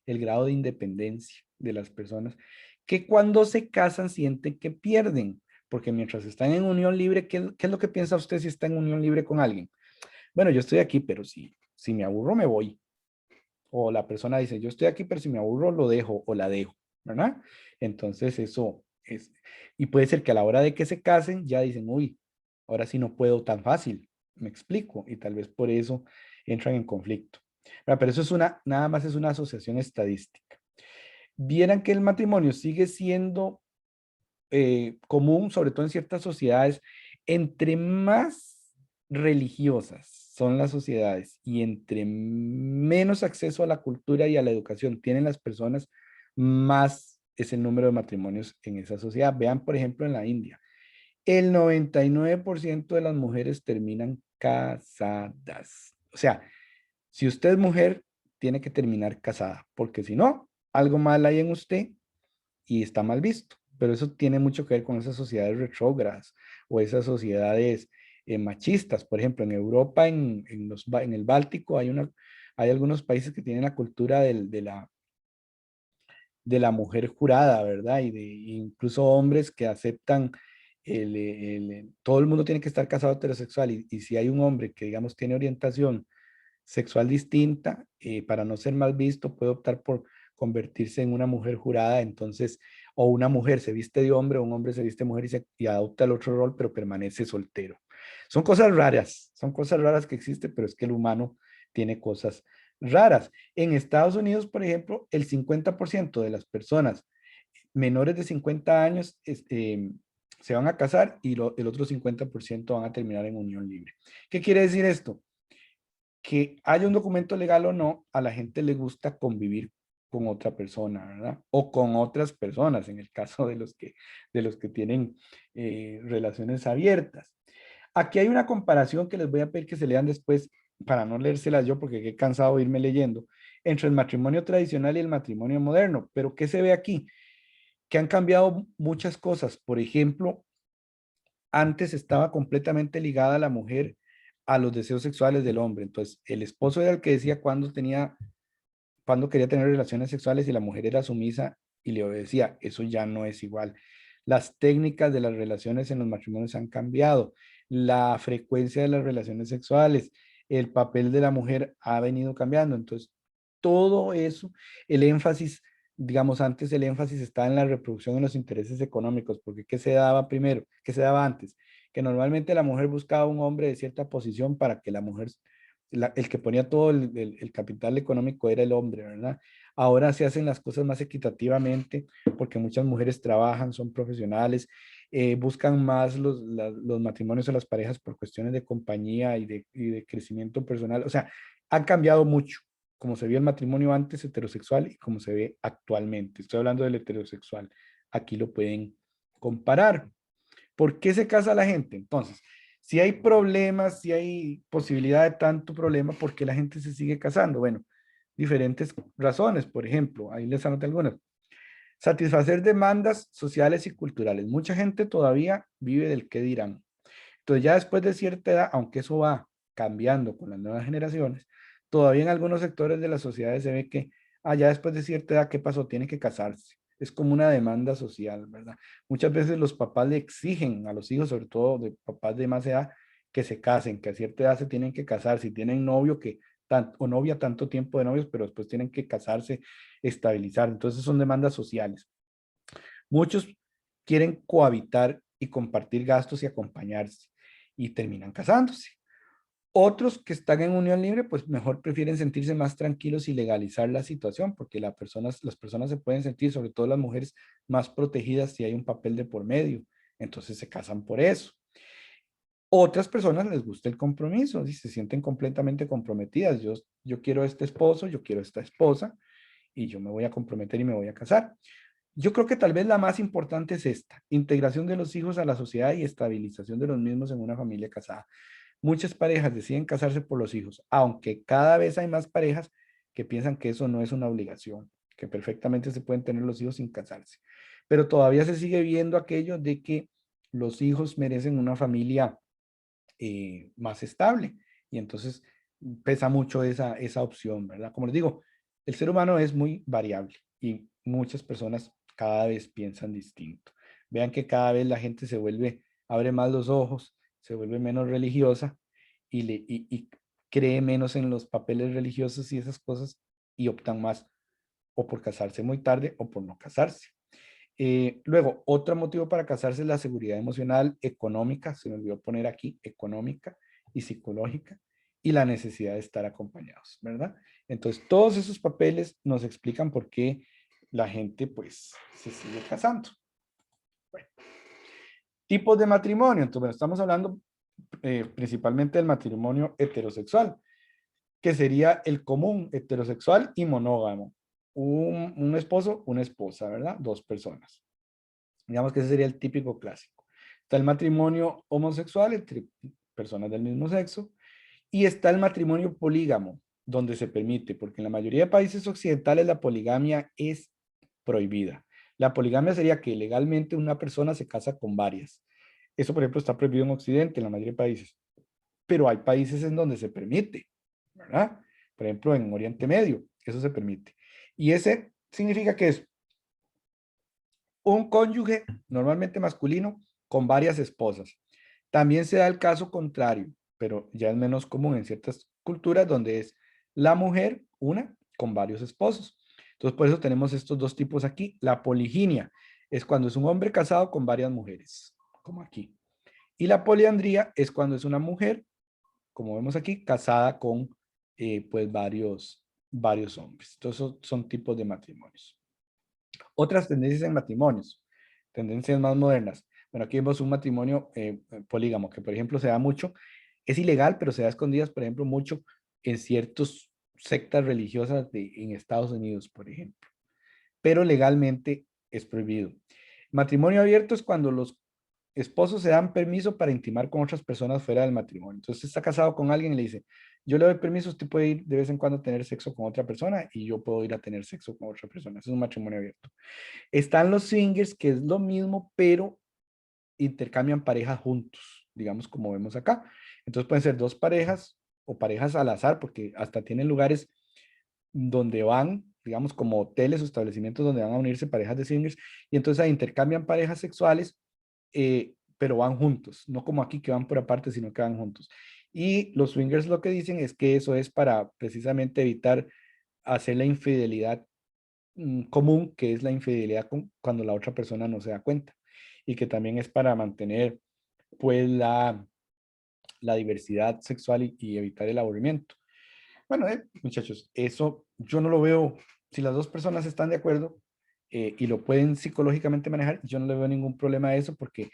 [SPEAKER 1] el grado de independencia de las personas, que cuando se casan sienten que pierden, porque mientras están en unión libre, ¿qué es lo que piensa usted si está en unión libre con alguien? Bueno, yo estoy aquí, pero si me aburro, me voy. O la persona dice, yo estoy aquí, pero si me aburro, lo dejo o la dejo, ¿verdad? Entonces eso es, y puede ser que a la hora de que se casen, ya dicen, uy, ahora sí no puedo tan fácil, me explico, y tal vez por eso entran en conflicto. Pero eso es nada más es una asociación estadística. Vieran que el matrimonio sigue siendo común, sobre todo en ciertas sociedades, entre más religiosas son las sociedades y entre menos acceso a la cultura y a la educación tienen las personas, más es el número de matrimonios en esa sociedad. Vean, por ejemplo, en la India, el 99% de las mujeres terminan casadas. O sea, si usted es mujer, tiene que terminar casada, porque si no, algo mal hay en usted y está mal visto. Pero eso tiene mucho que ver con esas sociedades retrógradas o esas sociedades machistas. Por ejemplo, en Europa, en el Báltico, hay algunos países que tienen la cultura de la mujer jurada, ¿verdad? Incluso hombres que aceptan, todo el mundo tiene que estar casado heterosexual y si hay un hombre que, digamos, tiene orientación sexual distinta, para no ser mal visto, puede optar por convertirse en una mujer jurada, entonces, o una mujer se viste de hombre, o un hombre se viste de mujer y adopta el otro rol, pero permanece soltero. Son cosas raras que existen, pero es que el humano tiene cosas raras. En Estados Unidos, por ejemplo, el 50% de las personas menores de 50 años se van a casar y el otro 50% van a terminar en unión libre. ¿Qué quiere decir esto? Que haya un documento legal o no, a la gente le gusta convivir con otra persona, ¿verdad? O con otras personas, en el caso de los que tienen relaciones abiertas. Aquí hay una comparación que les voy a pedir que se lean después, para no leérselas yo, porque he cansado de irme leyendo, entre el matrimonio tradicional y el matrimonio moderno. Pero ¿qué se ve aquí? Que han cambiado muchas cosas. Por ejemplo, antes estaba completamente ligada la mujer a los deseos sexuales del hombre. Entonces, el esposo era el que decía cuándo quería tener relaciones sexuales y la mujer era sumisa y le obedecía. Eso ya no es igual. Las técnicas de las relaciones en los matrimonios han cambiado. La frecuencia de las relaciones sexuales, el papel de la mujer ha venido cambiando. Entonces, todo eso, el énfasis, digamos, antes el énfasis estaba en la reproducción de los intereses económicos, porque ¿qué se daba primero? ¿Qué se daba antes? Que normalmente la mujer buscaba un hombre de cierta posición para que la mujer, el que ponía todo el capital económico era el hombre, ¿verdad? Ahora se hacen las cosas más equitativamente porque muchas mujeres trabajan, son profesionales, buscan más los matrimonios o las parejas por cuestiones de compañía y de crecimiento personal. O sea, han cambiado mucho como se vio el matrimonio antes heterosexual y como se ve actualmente. Estoy hablando del heterosexual. Aquí lo pueden comparar. ¿Por qué se casa la gente? Entonces, si hay problemas, si hay posibilidad de tanto problema, ¿por qué la gente se sigue casando? Bueno, diferentes razones. Por ejemplo, ahí les anoté algunas. Satisfacer demandas sociales y culturales. Mucha gente todavía vive del qué dirán. Entonces, ya después de cierta edad, aunque eso va cambiando con las nuevas generaciones, todavía en algunos sectores de la sociedad se ve que, ya después de cierta edad, ¿qué pasó? Tiene que casarse. Es como una demanda social, ¿verdad? Muchas veces los papás le exigen a los hijos, sobre todo de papás de más edad, que se casen, que a cierta edad se tienen que casar. Si tienen novio o novia, tanto tiempo de novios, pero después tienen que casarse, estabilizar. Entonces son demandas sociales. Muchos quieren cohabitar y compartir gastos y acompañarse y terminan casándose. Otros que están en unión libre, pues mejor prefieren sentirse más tranquilos y legalizar la situación, porque las personas se pueden sentir, sobre todo las mujeres, más protegidas si hay un papel de por medio. Entonces se casan por eso. Otras personas les gusta el compromiso y se sienten completamente comprometidas. Yo quiero a este esposo, yo quiero a esta esposa y yo me voy a comprometer y me voy a casar. Yo creo que tal vez la más importante es esta: integración de los hijos a la sociedad y estabilización de los mismos en una familia casada. Muchas parejas deciden casarse por los hijos, aunque cada vez hay más parejas que piensan que eso no es una obligación, que perfectamente se pueden tener los hijos sin casarse. Pero todavía se sigue viendo aquello de que los hijos merecen una familia más estable, y entonces pesa mucho esa opción, ¿verdad? Como les digo, el ser humano es muy variable y muchas personas cada vez piensan distinto. Vean que cada vez la gente abre más los ojos, se vuelve menos religiosa y cree menos en los papeles religiosos y esas cosas, y optan más o por casarse muy tarde o por no casarse. Luego, otro motivo para casarse es la seguridad emocional, económica, se me olvidó poner aquí, económica y psicológica, y la necesidad de estar acompañados, ¿verdad? Entonces, todos esos papeles nos explican por qué la gente, pues, se sigue casando. Bueno, tipos de matrimonio. Entonces, bueno, estamos hablando principalmente del matrimonio heterosexual, que sería el común, heterosexual y monógamo. Un esposo, una esposa, ¿verdad? Dos personas. Digamos que ese sería el típico clásico. Está el matrimonio homosexual entre personas del mismo sexo, y está el matrimonio polígamo, donde se permite, porque en la mayoría de países occidentales la poligamia es prohibida. La poligamia sería que legalmente una persona se casa con varias. Eso, por ejemplo, está prohibido en Occidente, en la mayoría de países. Pero hay países en donde se permite, ¿verdad? Por ejemplo, en Oriente Medio, eso se permite. Y ese significa que es un cónyuge, normalmente masculino, con varias esposas. También se da el caso contrario, pero ya es menos común en ciertas culturas, donde es la mujer, una, con varios esposos. Entonces, por eso tenemos estos dos tipos aquí. La poliginia es cuando es un hombre casado con varias mujeres, como aquí. Y la poliandría es cuando es una mujer, como vemos aquí, casada con pues varios hombres. Entonces, son tipos de matrimonios. Otras tendencias en matrimonios, tendencias más modernas. Bueno, aquí vemos un matrimonio polígamo, que por ejemplo se da mucho, es ilegal, pero se da a escondidas, por ejemplo, mucho en ciertas sectas religiosas en Estados Unidos, por ejemplo. Pero legalmente es prohibido. Matrimonio abierto es cuando los esposos se dan permiso para intimar con otras personas fuera del matrimonio. Entonces está casado con alguien y le dice: yo le doy permiso, usted puede ir de vez en cuando a tener sexo con otra persona y yo puedo ir a tener sexo con otra persona. Eso es un matrimonio abierto. Están los swingers, que es lo mismo, pero intercambian parejas juntos, digamos como vemos acá. Entonces pueden ser dos parejas o parejas al azar, porque hasta tienen lugares donde van, digamos, como hoteles o establecimientos donde van a unirse parejas de swingers, y entonces ahí intercambian parejas sexuales, pero van juntos, no como aquí que van por aparte, sino que van juntos. Y los swingers lo que dicen es que eso es para precisamente evitar hacer la infidelidad común, que es la infidelidad cuando la otra persona no se da cuenta, y que también es para mantener pues la diversidad sexual y evitar el aburrimiento. Bueno, muchachos, eso yo no lo veo. Si las dos personas están de acuerdo y lo pueden psicológicamente manejar, yo no le veo ningún problema a eso, porque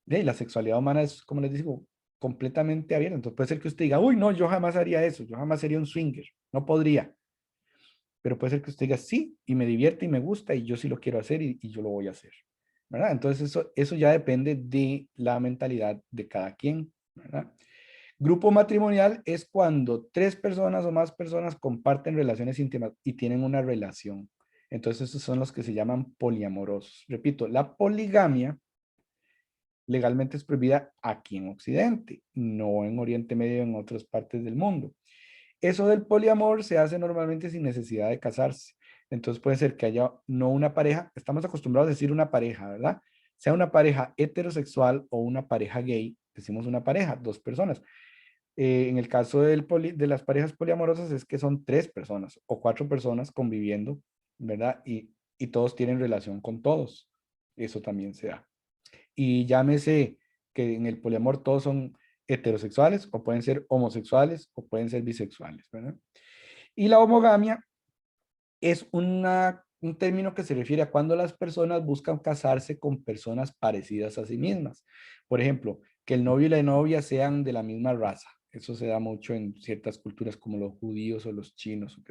[SPEAKER 1] la sexualidad humana es, como les digo, completamente abierta. Entonces puede ser que usted diga: uy, no, yo jamás haría eso, yo jamás sería un swinger, no podría. Pero puede ser que usted diga: sí, y me divierte y me gusta y yo sí lo quiero hacer y yo lo voy a hacer. ¿verdad? Entonces eso ya depende de la mentalidad de cada quien, ¿verdad? Grupo matrimonial es cuando 3 personas o más personas comparten relaciones íntimas y tienen una relación. Entonces esos son los que se llaman poliamorosos. Repito, la poligamia legalmente es prohibida aquí en Occidente, no en Oriente Medio, en otras partes del mundo. Eso del poliamor se hace normalmente sin necesidad de casarse. Entonces puede ser que haya no una pareja, estamos acostumbrados a decir una pareja, ¿verdad? Sea una pareja heterosexual o una pareja gay, decimos una pareja, 2 personas. En el caso de las parejas poliamorosas es que son 3 personas o 4 personas conviviendo, ¿verdad? Y todos tienen relación con todos. Eso también se da. Y llámese que en el poliamor todos son heterosexuales o pueden ser homosexuales o pueden ser bisexuales, ¿verdad? Y la homogamia es un término que se refiere a cuando las personas buscan casarse con personas parecidas a sí mismas. Por ejemplo, que el novio y la novia sean de la misma raza. Eso se da mucho en ciertas culturas como los judíos o los chinos.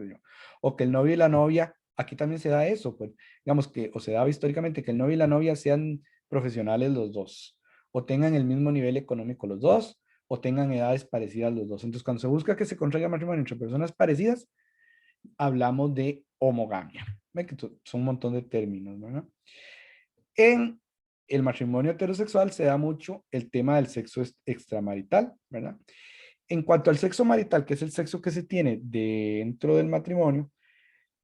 [SPEAKER 1] O que el novio y la novia, aquí también se da eso, pues digamos que, o se daba históricamente que el novio y la novia sean profesionales los dos, o tengan el mismo nivel económico los dos, o tengan edades parecidas los dos. Entonces, cuando se busca que se contraiga matrimonio entre personas parecidas, hablamos de homogamia. ¿Ven que son un montón de términos, ¿verdad? En el matrimonio heterosexual se da mucho el tema del sexo extramarital, ¿verdad? En cuanto al sexo marital, que es el sexo que se tiene dentro del matrimonio,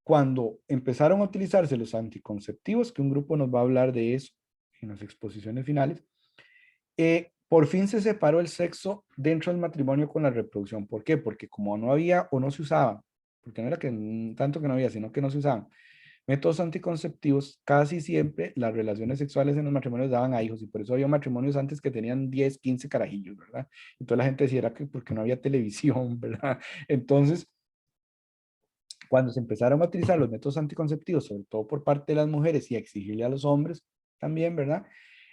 [SPEAKER 1] cuando empezaron a utilizarse los anticonceptivos, que un grupo nos va a hablar de eso en las exposiciones finales, por fin se separó el sexo dentro del matrimonio con la reproducción. ¿Por qué? Porque como no había o no se usaban, porque no era que tanto que no había, sino que no se usaban métodos anticonceptivos, casi siempre las relaciones sexuales en los matrimonios daban a hijos y por eso había matrimonios antes que tenían 10, 15 carajillos, ¿verdad? Y toda la gente decía era que porque no había televisión, ¿verdad? Entonces, cuando se empezaron a utilizar los métodos anticonceptivos, sobre todo por parte de las mujeres y a exigirle a los hombres también, ¿verdad?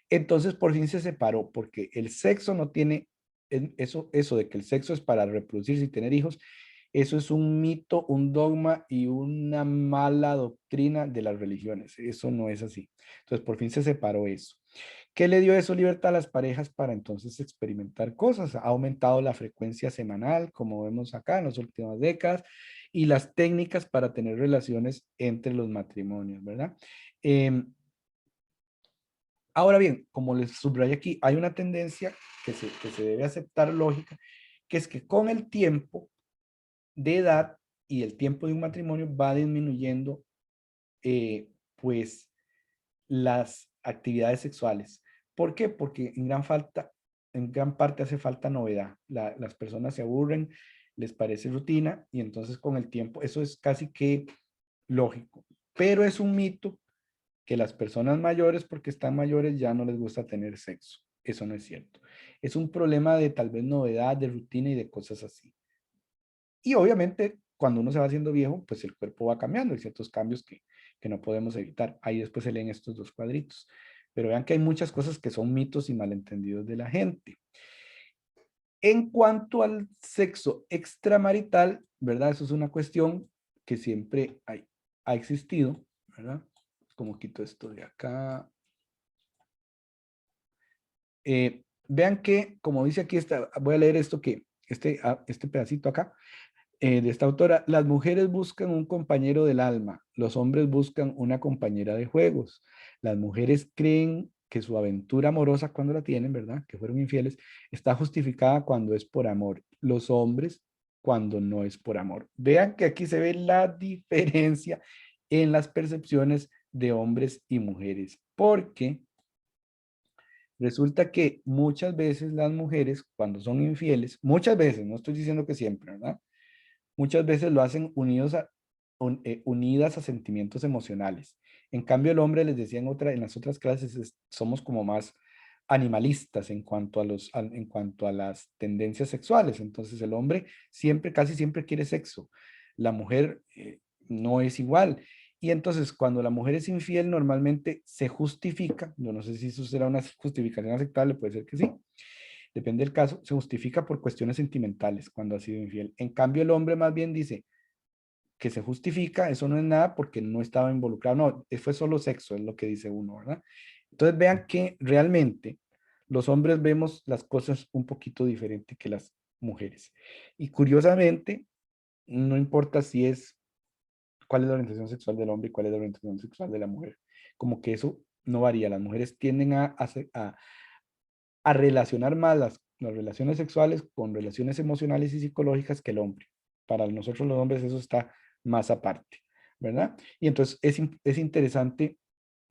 [SPEAKER 1] Entonces por fin se separó porque el sexo no tiene, eso de que el sexo es para reproducirse y tener hijos, eso es un mito, un dogma y una mala doctrina de las religiones. Eso no es así. Entonces por fin se separó eso. ¿Qué le dio eso libertad a las parejas para entonces experimentar cosas? Ha aumentado la frecuencia semanal, como vemos acá en las últimas décadas, y las técnicas para tener relaciones entre los matrimonios, ¿verdad? Ahora bien, como les subrayé aquí, hay una tendencia que se debe aceptar lógica, que es que con el tiempo de edad y el tiempo de un matrimonio va disminuyendo pues las actividades sexuales. ¿Por qué? Porque en gran parte hace falta novedad. Las personas se aburren, les parece rutina y entonces con el tiempo eso es casi que lógico. Pero es un mito que las personas mayores, porque están mayores, ya no les gusta tener sexo. Eso no es cierto. Es un problema de tal vez novedad, de rutina y de cosas así. Y obviamente, cuando uno se va haciendo viejo, pues el cuerpo va cambiando. Hay ciertos cambios que no podemos evitar. Ahí después se leen estos 2 cuadritos. Pero vean que hay muchas cosas que son mitos y malentendidos de la gente. En cuanto al sexo extramarital, ¿verdad? Eso es una cuestión que siempre ha existido, ¿verdad? Como quito esto de acá. Vean que, como dice aquí, voy a leer esto este pedacito acá, de esta autora. Las mujeres buscan un compañero del alma, los hombres buscan una compañera de juegos. Las mujeres creen que su aventura amorosa, cuando la tienen, ¿verdad? Que fueron infieles, está justificada cuando es por amor. Los hombres, cuando no es por amor. Vean que aquí se ve la diferencia en las percepciones de hombres y mujeres, porque resulta que muchas veces las mujeres, cuando son infieles, muchas veces, no estoy diciendo que siempre, ¿verdad? Muchas veces lo hacen unidas a sentimientos emocionales. En cambio, el hombre, les decía en las otras clases, somos como más animalistas en cuanto en cuanto a las tendencias sexuales. Entonces, el hombre casi siempre quiere sexo. La mujer no es igual. Y entonces, cuando la mujer es infiel, normalmente se justifica, yo no sé si eso será una justificación aceptable, puede ser que sí, depende del caso, se justifica por cuestiones sentimentales cuando ha sido infiel. En cambio, el hombre más bien dice que se justifica, eso no es nada porque no estaba involucrado, no, fue solo sexo, es lo que dice uno, ¿verdad? Entonces vean que realmente los hombres vemos las cosas un poquito diferente que las mujeres. Y curiosamente, no importa si es cuál es la orientación sexual del hombre y cuál es la orientación sexual de la mujer. Como que eso no varía. Las mujeres tienden a relacionar más las relaciones sexuales con relaciones emocionales y psicológicas que el hombre. Para nosotros los hombres eso está más aparte, ¿verdad? Y entonces es interesante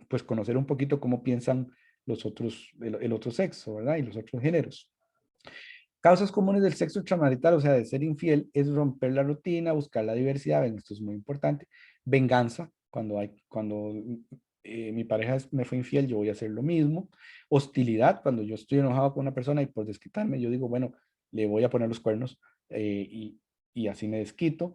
[SPEAKER 1] pues conocer un poquito cómo piensan los otros, el otro sexo, ¿verdad? Y los otros géneros. Causas comunes del sexo extramarital, o sea, de ser infiel, es romper la rutina, buscar la diversidad, ven, esto es muy importante. Venganza, cuando mi pareja me fue infiel, yo voy a hacer lo mismo. Hostilidad, cuando yo estoy enojado con una persona y por desquitarme, yo digo, bueno, le voy a poner los cuernos y así me desquito.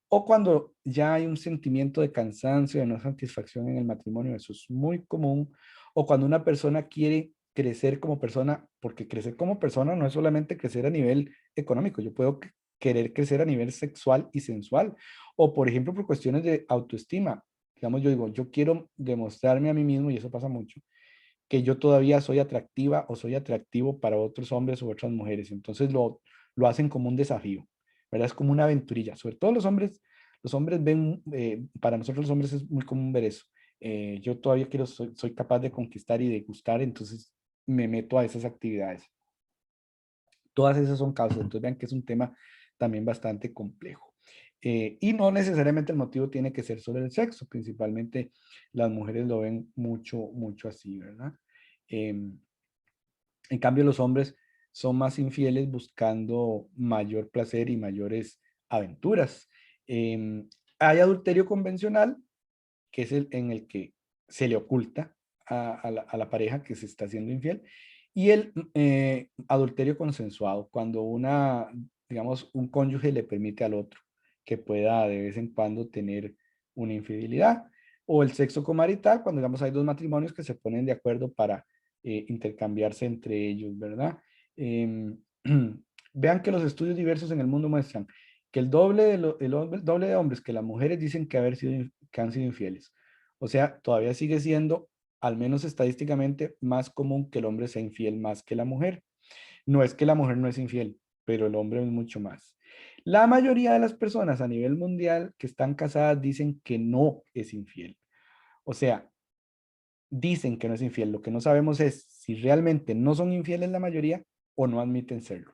[SPEAKER 1] O cuando ya hay un sentimiento de cansancio, de no satisfacción en el matrimonio, eso es muy común. O cuando una persona quiere crecer como persona, porque crecer como persona no es solamente crecer a nivel económico, yo puedo querer crecer a nivel sexual y sensual. O por ejemplo, por cuestiones de autoestima. Digamos, yo digo, yo quiero demostrarme a mí mismo, y eso pasa mucho, que yo todavía soy atractiva o soy atractivo para otros hombres u otras mujeres. Entonces lo hacen como un desafío, ¿verdad? Es como una aventurilla. Sobre todo los hombres ven, para nosotros los hombres es muy común ver eso. Yo todavía quiero, soy capaz de conquistar y de gustar, entonces me meto a esas actividades. Todas esas son causas, entonces vean que es un tema también bastante complejo. Y no necesariamente el motivo tiene que ser sobre el sexo, principalmente las mujeres lo ven mucho, mucho así, ¿verdad? En cambio, los hombres son más infieles buscando mayor placer y mayores aventuras. Hay adulterio convencional, que es el en el que se le oculta a la pareja que se está haciendo infiel, y el adulterio consensuado, cuando digamos, un cónyuge le permite al otro que pueda de vez en cuando tener una infidelidad, o el sexo comarital, cuando digamos hay dos matrimonios que se ponen de acuerdo para intercambiarse entre ellos, ¿verdad? Em, vean que los estudios diversos en el mundo muestran que el doble el doble de hombres que las mujeres dicen que han sido infieles. O sea, todavía sigue siendo, al menos estadísticamente, más común que el hombre sea infiel más que la mujer. No es que la mujer no es infiel, pero el hombre es mucho más. La mayoría de las personas a nivel mundial que están casadas dicen que no es infiel. O sea, dicen que no es infiel. Lo que no sabemos es si realmente no son infieles la mayoría o no admiten serlo.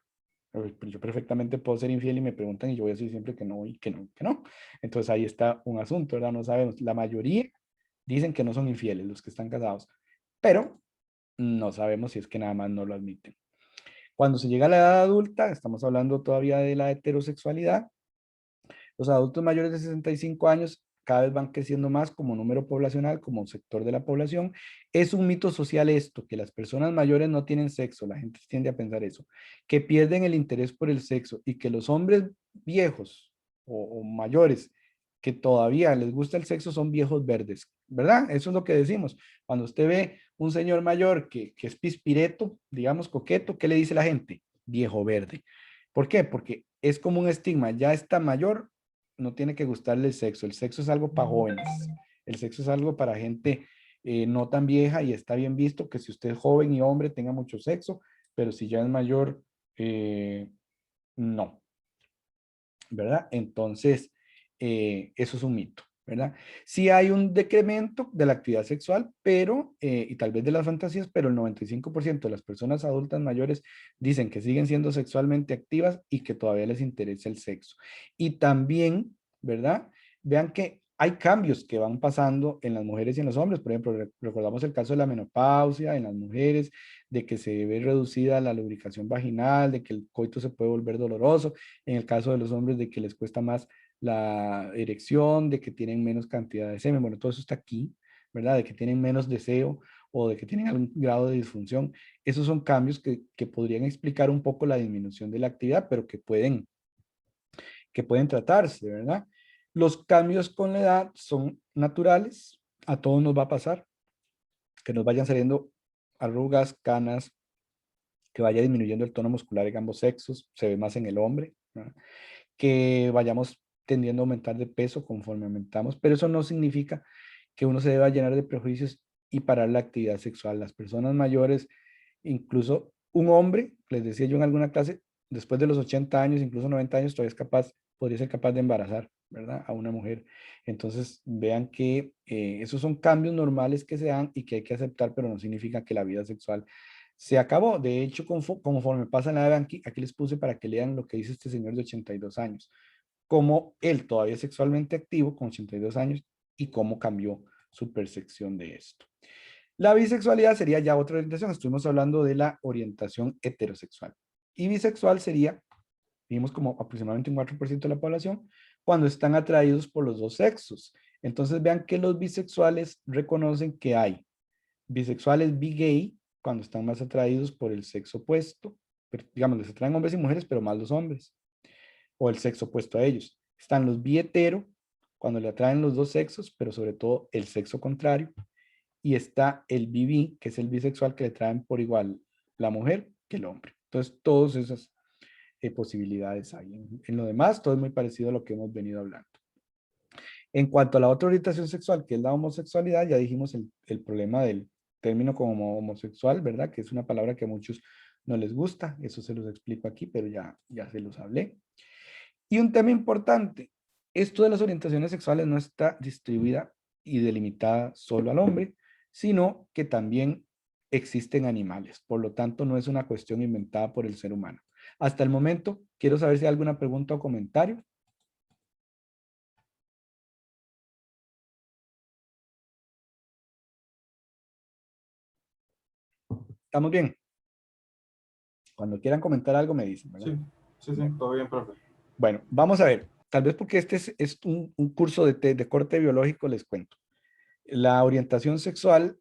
[SPEAKER 1] Yo perfectamente puedo ser infiel y me preguntan y yo voy a decir siempre que no y que no, que no. Entonces ahí está un asunto, ¿verdad? No sabemos. La mayoría dicen que no son infieles los que están casados, pero no sabemos si es que nada más no lo admiten. Cuando se llega a la edad adulta, estamos hablando todavía de la heterosexualidad, los adultos mayores de 65 años cada vez van creciendo más como número poblacional, como sector de la población. Es un mito social esto, que las personas mayores no tienen sexo, la gente tiende a pensar eso, que pierden el interés por el sexo y que los hombres viejos o mayores que todavía les gusta el sexo son viejos verdes, ¿verdad? Eso es lo que decimos. Cuando usted ve un señor mayor que es pispireto, digamos coqueto, ¿qué le dice la gente? Viejo verde. ¿Por qué? Porque es como un estigma, ya está mayor, no tiene que gustarle el sexo. El sexo es algo para jóvenes. El sexo es algo para gente no tan vieja y está bien visto que si usted es joven y hombre tenga mucho sexo, pero si ya es mayor, no, ¿verdad? Entonces, eso es un mito, ¿verdad? Sí hay un decremento de la actividad sexual, pero, y tal vez de las fantasías, pero el 95% de las personas adultas mayores dicen que siguen siendo sexualmente activas y que todavía les interesa el sexo. Y también, ¿verdad? Vean que hay cambios que van pasando en las mujeres y en los hombres. Por ejemplo, recordamos el caso de la menopausia en las mujeres, de que se ve reducida la lubricación vaginal, de que el coito se puede volver doloroso. En el caso de los hombres, de que les cuesta más la erección, de que tienen menos cantidad de semen. Bueno, todo eso está aquí, ¿verdad? De que tienen menos deseo o de que tienen algún grado de disfunción. Esos son cambios que podrían explicar un poco la disminución de la actividad, pero que pueden tratarse, ¿verdad? Los cambios con la edad son naturales, a todos nos va a pasar, que nos vayan saliendo arrugas, canas, que vaya disminuyendo el tono muscular en ambos sexos, se ve más en el hombre, ¿verdad? Que vayamos tendiendo a aumentar de peso conforme aumentamos, pero eso no significa que uno se deba llenar de prejuicios y parar la actividad sexual. Las personas mayores, incluso un hombre, les decía yo en alguna clase, después de los 80 años, incluso 90 años, todavía es capaz, podría ser capaz de embarazar, ¿verdad? A una mujer. Entonces, vean que esos son cambios normales que se dan y que hay que aceptar, pero no significa que la vida sexual se acabó. De hecho, conforme pasa la edad, aquí les puse para que lean lo que dice este señor de 82 años, cómo él todavía es sexualmente activo con 82 años y cómo cambió su percepción de esto. La bisexualidad sería ya otra orientación. Estuvimos hablando de la orientación heterosexual. Y bisexual sería, vimos como aproximadamente un 4% de la población, cuando están atraídos por los dos sexos. Entonces vean que los bisexuales reconocen que hay bisexuales bi-gay cuando están más atraídos por el sexo opuesto. Pero, digamos, les atraen hombres y mujeres, pero más los hombres. O el sexo opuesto a ellos. Están los bi-hetero, cuando le atraen los dos sexos, pero sobre todo el sexo contrario. Y está el BB, que es el bisexual, que le traen por igual la mujer que el hombre. Entonces, todas esas posibilidades hay. En lo demás, todo es muy parecido a lo que hemos venido hablando. En cuanto a la otra orientación sexual, que es la homosexualidad, ya dijimos el problema del término como homosexual, ¿verdad? Que es una palabra que a muchos no les gusta. Eso se los explico aquí, pero ya se los hablé. Y un tema importante, esto de las orientaciones sexuales no está distribuida y delimitada solo al hombre, sino que también existen animales. Por lo tanto, no es una cuestión inventada por el ser humano. Hasta el momento, quiero saber si hay alguna pregunta o comentario. ¿Estamos bien? Cuando quieran comentar algo me dicen, ¿verdad?
[SPEAKER 4] Sí, todo bien, profe.
[SPEAKER 1] Bueno, vamos a ver. Tal vez porque este es un curso de corte biológico, les cuento. La orientación sexual,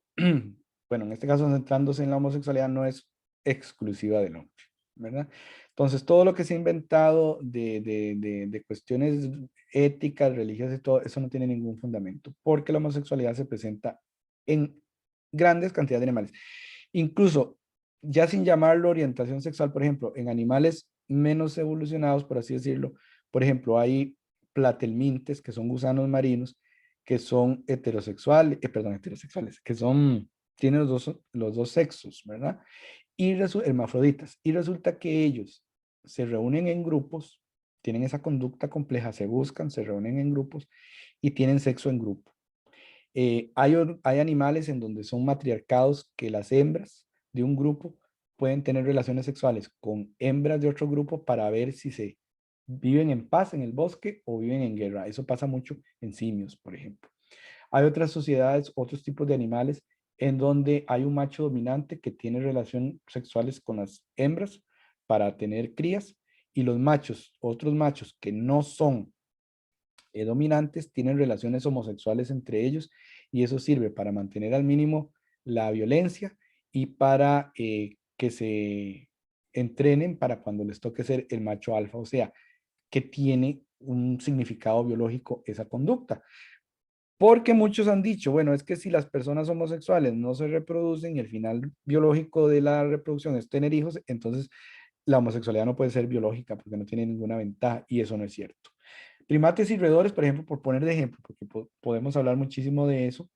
[SPEAKER 1] bueno, en este caso centrándose en la homosexualidad, no es exclusiva del hombre, ¿verdad? Entonces, todo lo que se ha inventado de cuestiones éticas, religiosas y todo, eso no tiene ningún fundamento, porque la homosexualidad se presenta en grandes cantidades de animales. Incluso, ya sin llamarlo orientación sexual, por ejemplo, en animales menos evolucionados, por así decirlo, por ejemplo, hay platelmintes, que son gusanos marinos, que son heterosexuales, que tienen los dos sexos, ¿verdad? Y hermafroditas. Y resulta que ellos se reúnen en grupos, tienen esa conducta compleja, se buscan, se reúnen en grupos y tienen sexo en grupo. Hay animales en donde son matriarcados que las hembras de un grupo pueden tener relaciones sexuales con hembras de otro grupo para ver si se viven en paz en el bosque o viven en guerra. Eso pasa mucho en simios, por ejemplo. Hay otras sociedades, otros tipos de animales en donde hay un macho dominante que tiene relaciones sexuales con las hembras para tener crías y los machos, otros machos que no son dominantes, tienen relaciones homosexuales entre ellos y eso sirve para mantener al mínimo la violencia y para que se entrenen para cuando les toque ser el macho alfa, o sea, que tiene un significado biológico esa conducta. Porque muchos han dicho, bueno, es que si las personas homosexuales no se reproducen y el final biológico de la reproducción es tener hijos, entonces la homosexualidad no puede ser biológica porque no tiene ninguna ventaja y eso no es cierto. Primates y roedores, por ejemplo, por poner de ejemplo, porque podemos hablar muchísimo de eso,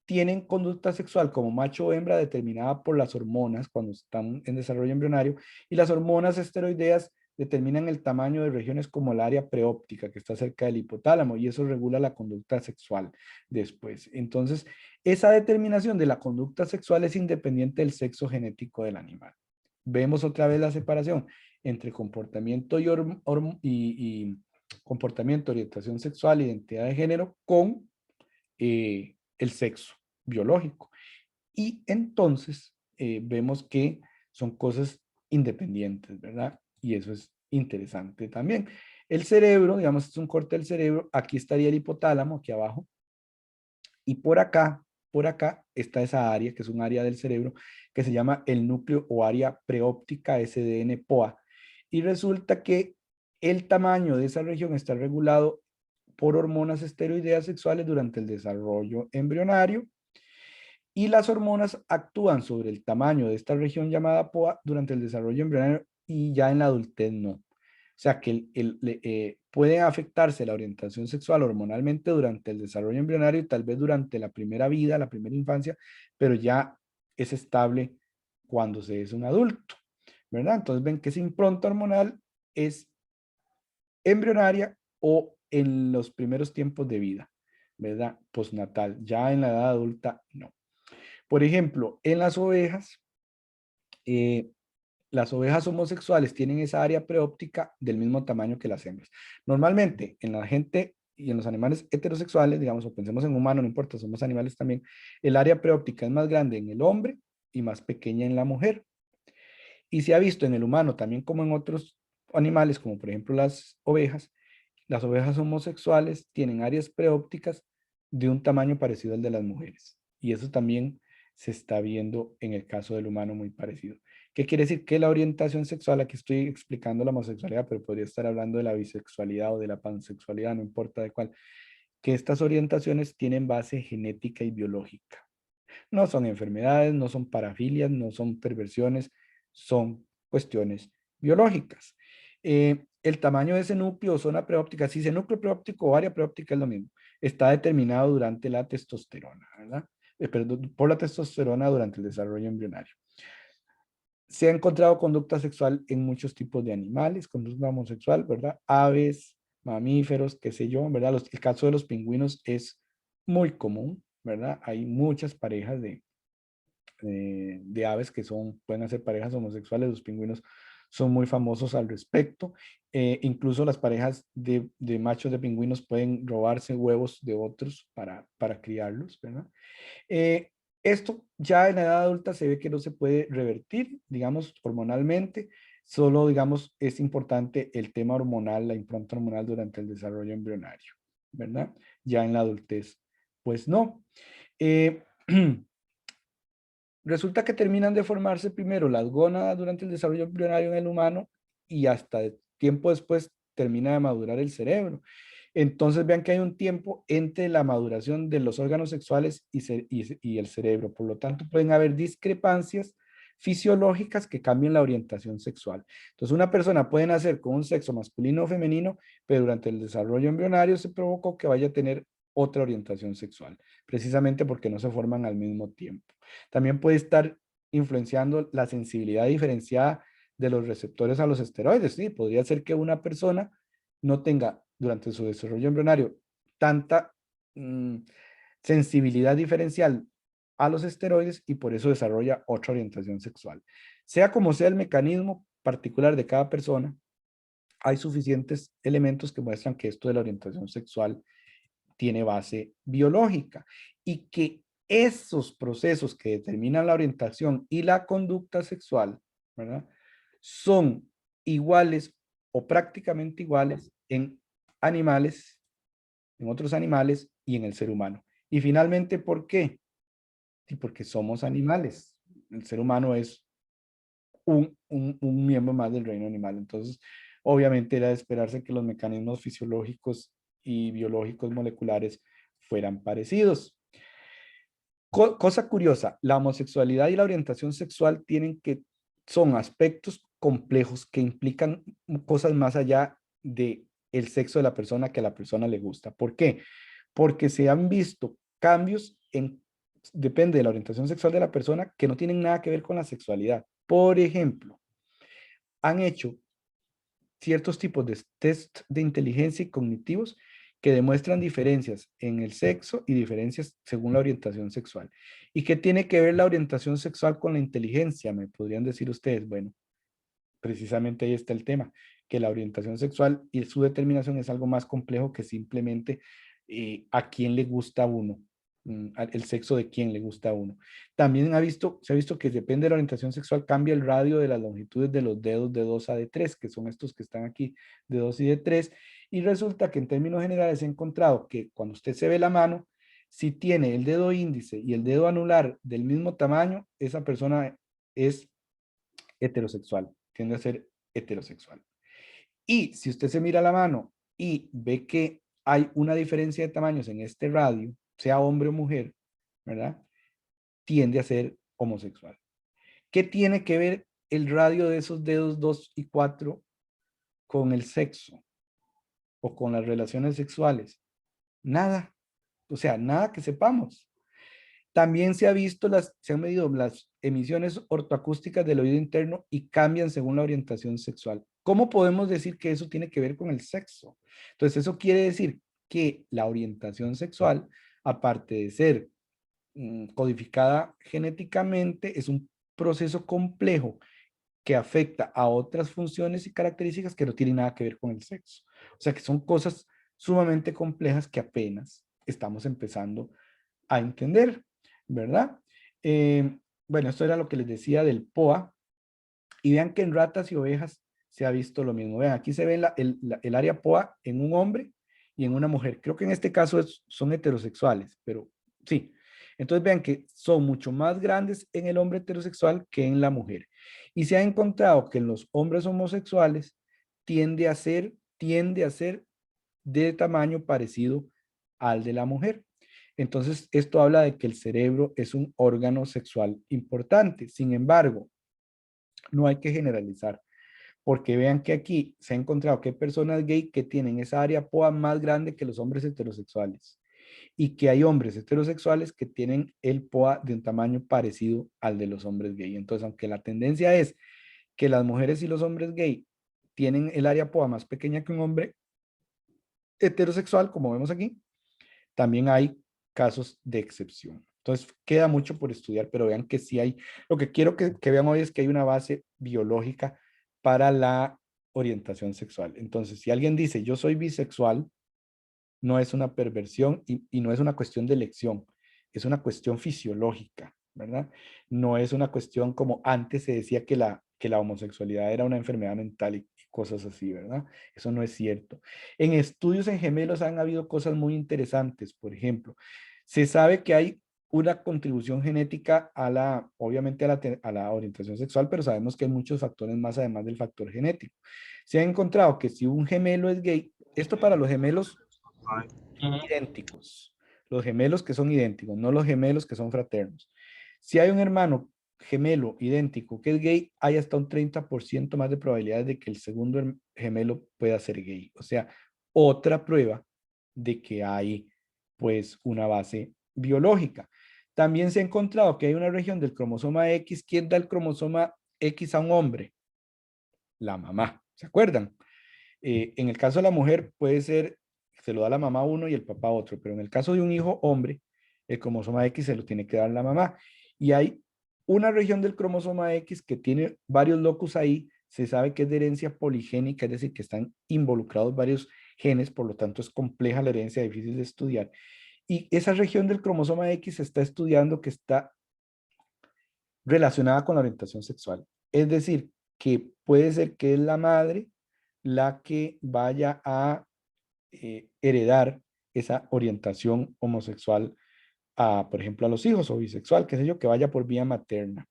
[SPEAKER 1] tienen conducta sexual como macho o hembra determinada por las hormonas cuando están en desarrollo embrionario y las hormonas esteroideas determinan el tamaño de regiones como el área preóptica que está cerca del hipotálamo y eso regula la conducta sexual después. Entonces, esa determinación de la conducta sexual es independiente del sexo genético del animal. Vemos otra vez la separación entre comportamiento y comportamiento, orientación sexual, identidad de género con el sexo biológico. Y entonces vemos que son cosas independientes, ¿verdad? Y eso es interesante también. El cerebro, digamos, es un corte del cerebro. Aquí estaría el hipotálamo, aquí abajo. Y por acá está esa área, que es un área del cerebro, que se llama el núcleo o área preóptica SDN-POA. Y resulta que el tamaño de esa región está regulado por hormonas esteroideas sexuales durante el desarrollo embrionario y las hormonas actúan sobre el tamaño de esta región llamada POA durante el desarrollo embrionario y ya en la adultez no. sea que puede afectarse la orientación sexual hormonalmente durante el desarrollo embrionario y tal vez durante la primera vida, la primera infancia, pero ya es estable cuando se es un adulto, ¿verdad? Entonces ven que esa impronta hormonal es embrionaria o en los primeros tiempos de vida, ¿verdad? Postnatal, ya en la edad adulta no. Por ejemplo, en eh, las ovejas homosexuales tienen esa área preóptica del mismo tamaño que las hembras. Normalmente, en la gente y en los animales heterosexuales, digamos, o pensemos en humanos, no importa, somos animales también, el área preóptica es más grande en el hombre y más pequeña en la mujer. Y se ha visto en el humano también como en otros animales, como por ejemplo las ovejas homosexuales tienen áreas preópticas de un tamaño parecido al de las mujeres. Y eso también se está viendo en el caso del humano muy parecido. ¿Qué quiere decir? Que la orientación sexual, aquí estoy explicando la homosexualidad, pero podría estar hablando de la bisexualidad o de la pansexualidad, no importa de cuál, que estas orientaciones tienen base genética y biológica. No son enfermedades, no son parafilias, no son perversiones, son cuestiones biológicas. El tamaño de ese núcleo o zona preóptica, si ese núcleo preóptico o área preóptica es lo mismo, está determinado durante la testosterona, ¿verdad? Perdón, por la testosterona durante el desarrollo embrionario. Se ha encontrado conducta sexual en muchos tipos de animales, conducta homosexual, ¿verdad? Aves, mamíferos, qué sé yo, ¿verdad? El caso de los pingüinos es muy común, ¿verdad? Hay muchas parejas de aves que pueden hacer parejas homosexuales, los pingüinos son muy famosos al respecto. Incluso las parejas de machos de pingüinos pueden robarse huevos de otros para criarlos, ¿verdad? Esto ya en la edad adulta se ve que no se puede revertir, digamos, hormonalmente. Solo, digamos, es importante el tema hormonal, la impronta hormonal durante el desarrollo embrionario, ¿verdad? Ya en la adultez, pues no. Resulta que terminan de formarse primero las gónadas durante el desarrollo embrionario en el humano y hasta tiempo después termina de madurar el cerebro. Entonces vean que hay un tiempo entre la maduración de los órganos sexuales y el cerebro. Por lo tanto, pueden haber discrepancias fisiológicas que cambien la orientación sexual. Entonces, una persona puede nacer con un sexo masculino o femenino, pero durante el desarrollo embrionario se provocó que vaya a tener otra orientación sexual, precisamente porque no se forman al mismo tiempo. También puede estar influenciando la sensibilidad diferenciada de los receptores a los esteroides. Sí, podría ser que una persona no tenga durante su desarrollo embrionario tanta sensibilidad diferencial a los esteroides y por eso desarrolla otra orientación sexual. Sea como sea el mecanismo particular de cada persona, hay suficientes elementos que muestran que esto de la orientación sexual tiene base biológica y que esos procesos que determinan la orientación y la conducta sexual, ¿verdad? Son iguales o prácticamente iguales en animales, en otros animales y en el ser humano. Y finalmente, ¿por qué? Sí, porque somos animales. El ser humano es un miembro más del reino animal. Entonces, obviamente era de esperarse que los mecanismos fisiológicos y biológicos moleculares fueran parecidos. Cosa curiosa, la homosexualidad y la orientación sexual son aspectos complejos que implican cosas más allá de el sexo de la persona que a la persona le gusta. ¿Por qué? Porque se han visto cambios depende de la orientación sexual de la persona que no tienen nada que ver con la sexualidad. Por ejemplo, han hecho ciertos tipos de test de inteligencia y cognitivos que demuestran diferencias en el sexo y diferencias según la orientación sexual. ¿Y qué tiene que ver la orientación sexual con la inteligencia? Me podrían decir ustedes. Bueno, precisamente ahí está el tema, que la orientación sexual y su determinación es algo más complejo que simplemente a quién le gusta a uno, el sexo de quién le gusta a uno. También se ha visto que depende de la orientación sexual, cambia el radio de las longitudes de los dedos de 2 a de 3, que son estos que están aquí, de 2 y de 3, y resulta que en términos generales he encontrado que cuando usted se ve la mano, si tiene el dedo índice y el dedo anular del mismo tamaño, esa persona es heterosexual, tiende a ser heterosexual. Y si usted se mira la mano y ve que hay una diferencia de tamaños en este radio, sea hombre o mujer, ¿verdad? Tiende a ser homosexual. ¿Qué tiene que ver el radio de esos dedos 2 y 4 con el sexo o con las relaciones sexuales? Nada. O sea, nada que sepamos. También se han medido las emisiones ortoacústicas del oído interno y cambian según la orientación sexual. ¿Cómo podemos decir que eso tiene que ver con el sexo? Entonces, eso quiere decir que la orientación sexual, aparte de ser codificada genéticamente, es un proceso complejo que afecta a otras funciones y características que no tienen nada que ver con el sexo. O sea que son cosas sumamente complejas que apenas estamos empezando a entender, ¿verdad? Bueno, esto era lo que les decía del POA. Y vean que en ratas y ovejas se ha visto lo mismo. Vean, aquí se ve el área POA en un hombre y en una mujer. Creo que en este caso son heterosexuales, pero sí. Entonces vean que son mucho más grandes en el hombre heterosexual que en la mujer. Y se ha encontrado que en los hombres homosexuales tiende a ser de tamaño parecido al de la mujer. Entonces, esto habla de que el cerebro es un órgano sexual importante. Sin embargo, no hay que generalizar, porque vean que aquí se ha encontrado que hay personas gay que tienen esa área POA más grande que los hombres heterosexuales y que hay hombres heterosexuales que tienen el POA de un tamaño parecido al de los hombres gay. Entonces, aunque la tendencia es que las mujeres y los hombres gay tienen el área POA más pequeña que un hombre heterosexual, como vemos aquí, también hay casos de excepción. Entonces, queda mucho por estudiar, pero vean que sí hay, lo que quiero que vean hoy es que hay una base biológica para la orientación sexual. Entonces, si alguien dice, yo soy bisexual, no es una perversión y no es una cuestión de elección, es una cuestión fisiológica, ¿verdad? No es una cuestión como antes se decía que la homosexualidad era una enfermedad mental y cosas así, ¿verdad? Eso no es cierto. En estudios en gemelos han habido cosas muy interesantes. Por ejemplo, se sabe que hay una contribución genética obviamente a la orientación sexual, pero sabemos que hay muchos factores más además del factor genético. Se ha encontrado que si un gemelo es gay, esto para los gemelos idénticos, los gemelos que son idénticos, no los gemelos que son fraternos. Si hay un hermano gemelo idéntico que es gay, hay hasta un 30% más de probabilidades de que el segundo gemelo pueda ser gay. O sea, otra prueba de que hay pues una base biológica. También se ha encontrado que hay una región del cromosoma X. ¿Quién da el cromosoma X a un hombre? La mamá. ¿Se acuerdan? En el caso de la mujer puede ser, se lo da la mamá uno y el papá otro, pero en el caso de un hijo hombre, el cromosoma X se lo tiene que dar la mamá. Y hay una región del cromosoma X que tiene varios locus ahí, se sabe que es de herencia poligénica, es decir, que están involucrados varios genes, por lo tanto es compleja la herencia, difícil de estudiar. Y esa región del cromosoma X se está estudiando que está relacionada con la orientación sexual. Es decir, que puede ser que es la madre la que vaya a heredar esa orientación homosexual por ejemplo, a los hijos o bisexual, qué sé yo, que vaya por vía materna.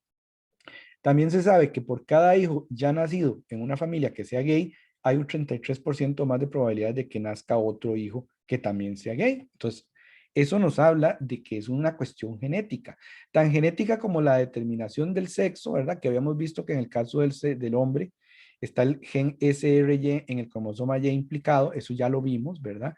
[SPEAKER 1] También se sabe que por cada hijo ya nacido en una familia que sea gay, hay un 33% más de probabilidades de que nazca otro hijo que también sea gay. Entonces, eso nos habla de que es una cuestión genética, tan genética como la determinación del sexo, ¿verdad? Que habíamos visto que en el caso del hombre está el gen SRY en el cromosoma Y implicado, eso ya lo vimos, ¿verdad?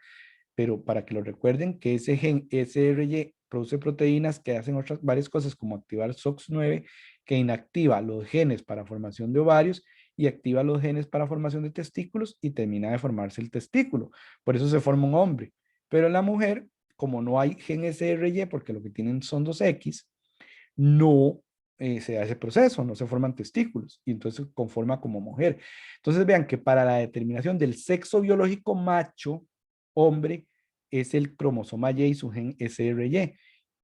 [SPEAKER 1] Pero para que lo recuerden, que ese gen SRY produce proteínas que hacen otras varias cosas como activar SOX9, que inactiva los genes para formación de ovarios y activa los genes para formación de testículos y termina de formarse el testículo. Por eso se forma un hombre. Pero en la mujer, como no hay gen SRY, porque lo que tienen son dos X, no se da ese proceso, no se forman testículos y entonces se conforma como mujer. Entonces vean que para la determinación del sexo biológico macho, hombre, es el cromosoma Y y su gen SRY.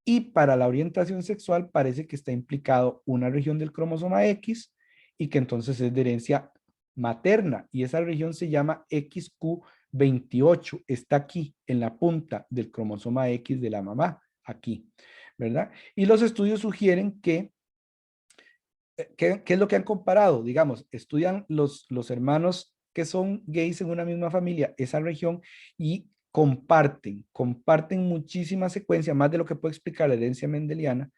[SPEAKER 1] Y para la orientación sexual parece que está implicado una región del cromosoma X y que entonces es de herencia materna y esa región se llama XQ28, está aquí en la punta del cromosoma X de la mamá, aquí, ¿verdad? Y los estudios sugieren que ¿qué es lo que han comparado? Digamos, estudian los hermanos que son gays en una misma familia, esa región, y comparten muchísimas secuencias, más de lo que puede explicar la herencia mendeliana,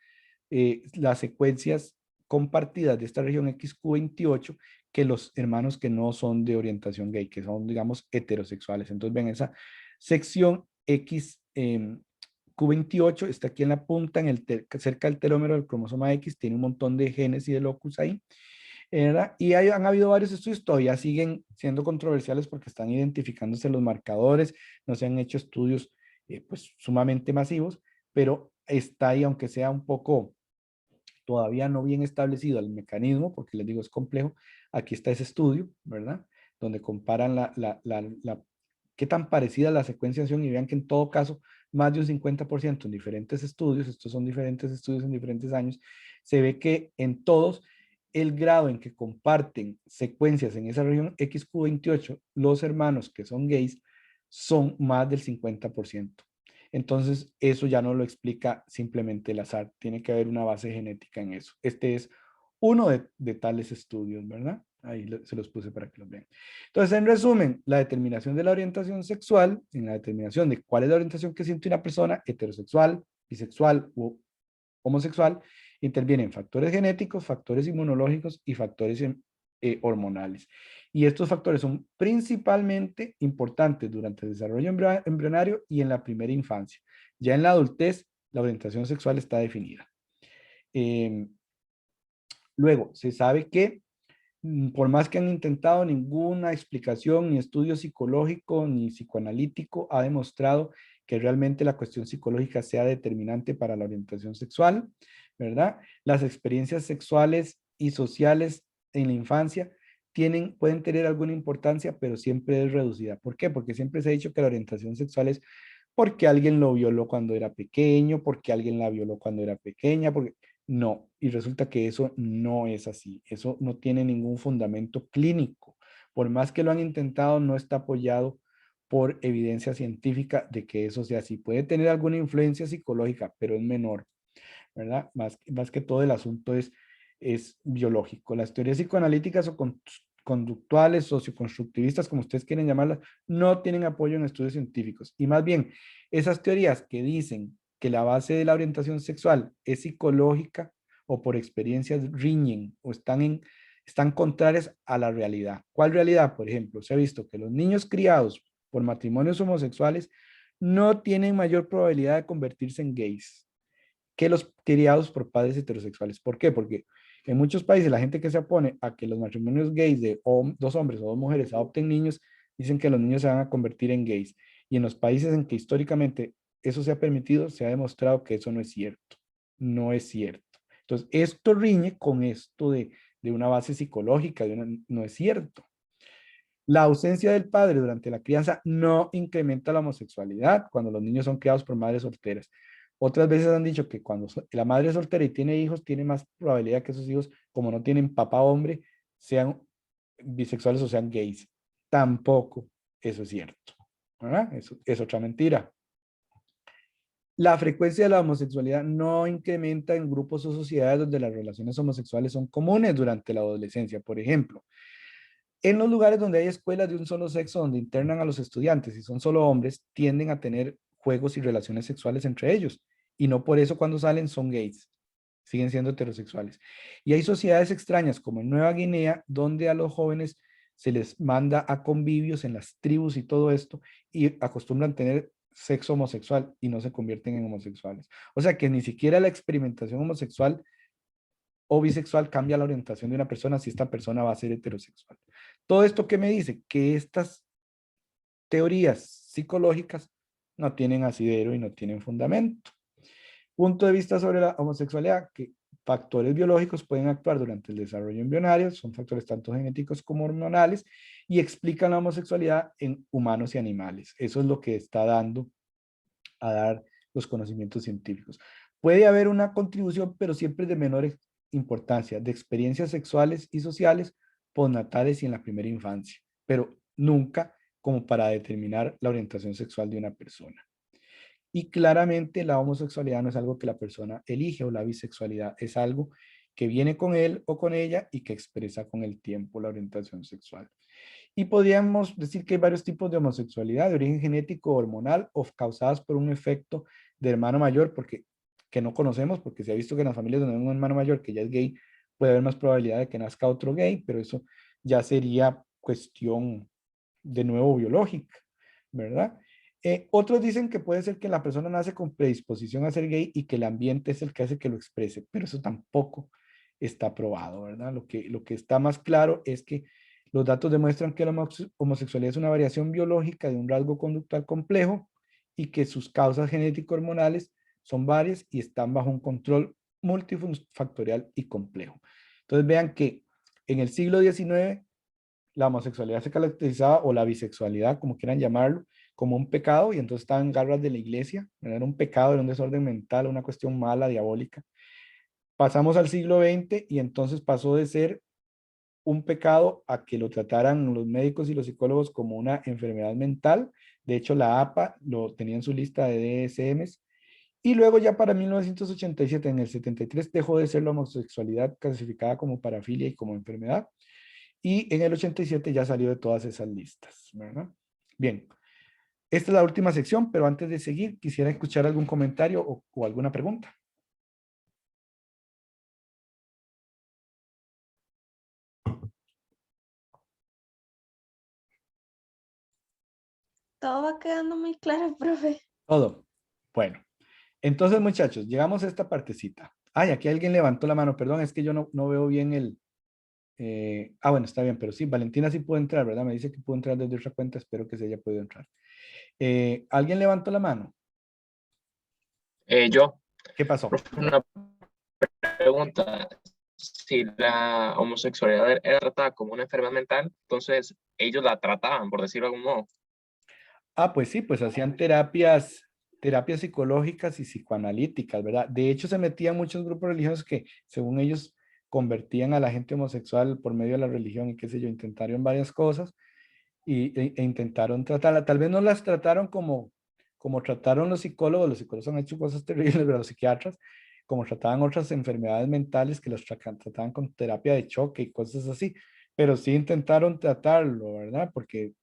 [SPEAKER 1] las secuencias compartidas de esta región XQ28 que los hermanos que no son de orientación gay, que son, digamos, heterosexuales. Entonces, ven, esa sección Q28 está aquí en la punta, cerca del telómero del cromosoma X, tiene un montón de genes y de locus ahí, ¿verdad? Y han habido varios estudios, todavía siguen siendo controversiales porque están identificándose los marcadores, no se han hecho estudios pues sumamente masivos, pero está ahí, aunque sea un poco todavía no bien establecido el mecanismo, porque les digo es complejo. Aquí está ese estudio, ¿verdad? Donde comparan qué tan parecida la secuenciación y vean que en todo caso más de un 50% en diferentes estudios, estos son diferentes estudios en diferentes años, se ve que en todos el grado en que comparten secuencias en esa región XQ28, los hermanos que son gays son más del 50%. Entonces, eso ya no lo explica simplemente el azar. Tiene que haber una base genética en eso. Este es uno de tales estudios, ¿verdad? Ahí se los puse para que los vean. Entonces, en resumen, la determinación de la orientación sexual, en la determinación de cuál es la orientación que siente una persona, heterosexual, bisexual o homosexual, intervienen factores genéticos, factores inmunológicos y factores hormonales. Y estos factores son principalmente importantes durante el desarrollo embrionario y en la primera infancia. Ya en la adultez, la orientación sexual está definida. Luego, se sabe que por más que han intentado, ninguna explicación, ni estudio psicológico, ni psicoanalítico ha demostrado que realmente la cuestión psicológica sea determinante para la orientación sexual, ¿verdad? Las experiencias sexuales y sociales en la infancia pueden tener alguna importancia, pero siempre es reducida. ¿Por qué? Porque siempre se ha dicho que la orientación sexual es porque alguien lo violó cuando era pequeño, porque alguien la violó cuando era pequeña, porque no, y resulta que eso no es así. Eso no tiene ningún fundamento clínico. Por más que lo han intentado, no está apoyado por evidencia científica de que eso sea así. Puede tener alguna influencia psicológica, pero es menor, ¿verdad? Más que todo el asunto es biológico. Las teorías psicoanalíticas o conductuales, socioconstructivistas, como ustedes quieren llamarlas, no tienen apoyo en estudios científicos. Y más bien, esas teorías que dicen que la base de la orientación sexual es psicológica o por experiencias riñen o están contrarias a la realidad. ¿Cuál realidad? Por ejemplo, se ha visto que los niños criados por matrimonios homosexuales no tienen mayor probabilidad de convertirse en gays que los criados por padres heterosexuales. ¿Por qué? Porque en muchos países la gente que se opone a que los matrimonios gays de dos hombres o dos mujeres adopten niños, dicen que los niños se van a convertir en gays. Y en los países en que históricamente eso se ha permitido, se ha demostrado que eso no es cierto. No es cierto. Entonces, esto riñe con esto de una base psicológica, no es cierto. La ausencia del padre durante la crianza no incrementa la homosexualidad cuando los niños son criados por madres solteras. Otras veces han dicho que cuando la madre es soltera y tiene hijos, tiene más probabilidad que esos hijos, como no tienen papá hombre, sean bisexuales o sean gays. Tampoco eso es cierto, ¿verdad? Eso es otra mentira. La frecuencia de la homosexualidad no incrementa en grupos o sociedades donde las relaciones homosexuales son comunes durante la adolescencia. Por ejemplo, en los lugares donde hay escuelas de un solo sexo, donde internan a los estudiantes y son solo hombres, tienden a tener juegos y relaciones sexuales entre ellos. Y no por eso cuando salen son gays. Siguen siendo heterosexuales. Y hay sociedades extrañas como en Nueva Guinea, donde a los jóvenes se les manda a convivios en las tribus y todo esto, y acostumbran tener sexo homosexual y no se convierten en homosexuales. O sea que ni siquiera la experimentación homosexual o bisexual cambia la orientación de una persona si esta persona va a ser heterosexual. Todo esto que me dice que estas teorías psicológicas no tienen asidero y no tienen fundamento. Punto de vista sobre la homosexualidad, que factores biológicos pueden actuar durante el desarrollo embrionario, son factores tanto genéticos como hormonales, y explican la homosexualidad en humanos y animales. Eso es lo que está dando a dar los conocimientos científicos. Puede haber una contribución, pero siempre de menor importancia, de experiencias sexuales y sociales, postnatales y en la primera infancia, pero nunca como para determinar la orientación sexual de una persona. Y claramente la homosexualidad no es algo que la persona elige, o la bisexualidad es algo que viene con él o con ella y que expresa con el tiempo la orientación sexual. Y podríamos decir que hay varios tipos de homosexualidad, de origen genético, hormonal o causadas por un efecto de hermano mayor, que no conocemos, porque se ha visto que en las familias donde hay un hermano mayor que ya es gay, puede haber más probabilidad de que nazca otro gay, pero eso ya sería cuestión de nuevo biológica, ¿verdad? Otros dicen que puede ser que la persona nace con predisposición a ser gay y que el ambiente es el que hace que lo exprese, pero eso tampoco está probado, ¿verdad? Lo que está más claro es que los datos demuestran que la homosexualidad es una variación biológica de un rasgo conductual complejo y que sus causas genético-hormonales son varias y están bajo un control multifactorial y complejo. Entonces vean que en el siglo XIX la homosexualidad se caracterizaba, o la bisexualidad, como quieran llamarlo, como un pecado, y entonces estaba en garras de la iglesia, era un pecado, era un desorden mental, una cuestión mala, diabólica. Pasamos al siglo XX y entonces pasó de ser un pecado a que lo trataran los médicos y los psicólogos como una enfermedad mental. De hecho, la APA lo tenía en su lista de DSMs. Y luego ya para 1987, en el 73, dejó de ser la homosexualidad clasificada como parafilia y como enfermedad. Y en el 87 ya salió de todas esas listas, ¿verdad? Bien, esta es la última sección, pero antes de seguir, quisiera escuchar algún comentario o alguna pregunta.
[SPEAKER 3] Todo va quedando muy claro, profe.
[SPEAKER 1] Todo. Bueno, entonces muchachos, llegamos a esta partecita. Ay, aquí alguien levantó la mano, perdón, es que yo no veo bien el... bueno, está bien, pero sí, Valentina sí pudo entrar, ¿verdad? Me dice que pudo entrar desde otra cuenta, espero que se haya podido entrar. ¿Alguien levantó la mano?
[SPEAKER 6] Yo,
[SPEAKER 1] ¿Qué pasó?
[SPEAKER 6] una pregunta. Si la homosexualidad era tratada como una enfermedad mental, entonces ellos la trataban, por decirlo de algún modo.
[SPEAKER 1] Pues sí, pues hacían terapias psicológicas y psicoanalíticas, ¿verdad? De hecho, se metían muchos grupos religiosos que, según ellos, convertían a la gente homosexual por medio de la religión y qué sé yo, intentaron varias cosas e intentaron tratarla. Tal vez no las trataron como trataron los psicólogos han hecho cosas terribles, pero los psiquiatras, como trataban otras enfermedades mentales que las trataban con terapia de choque y cosas así, pero sí intentaron tratarlo, ¿verdad? Porque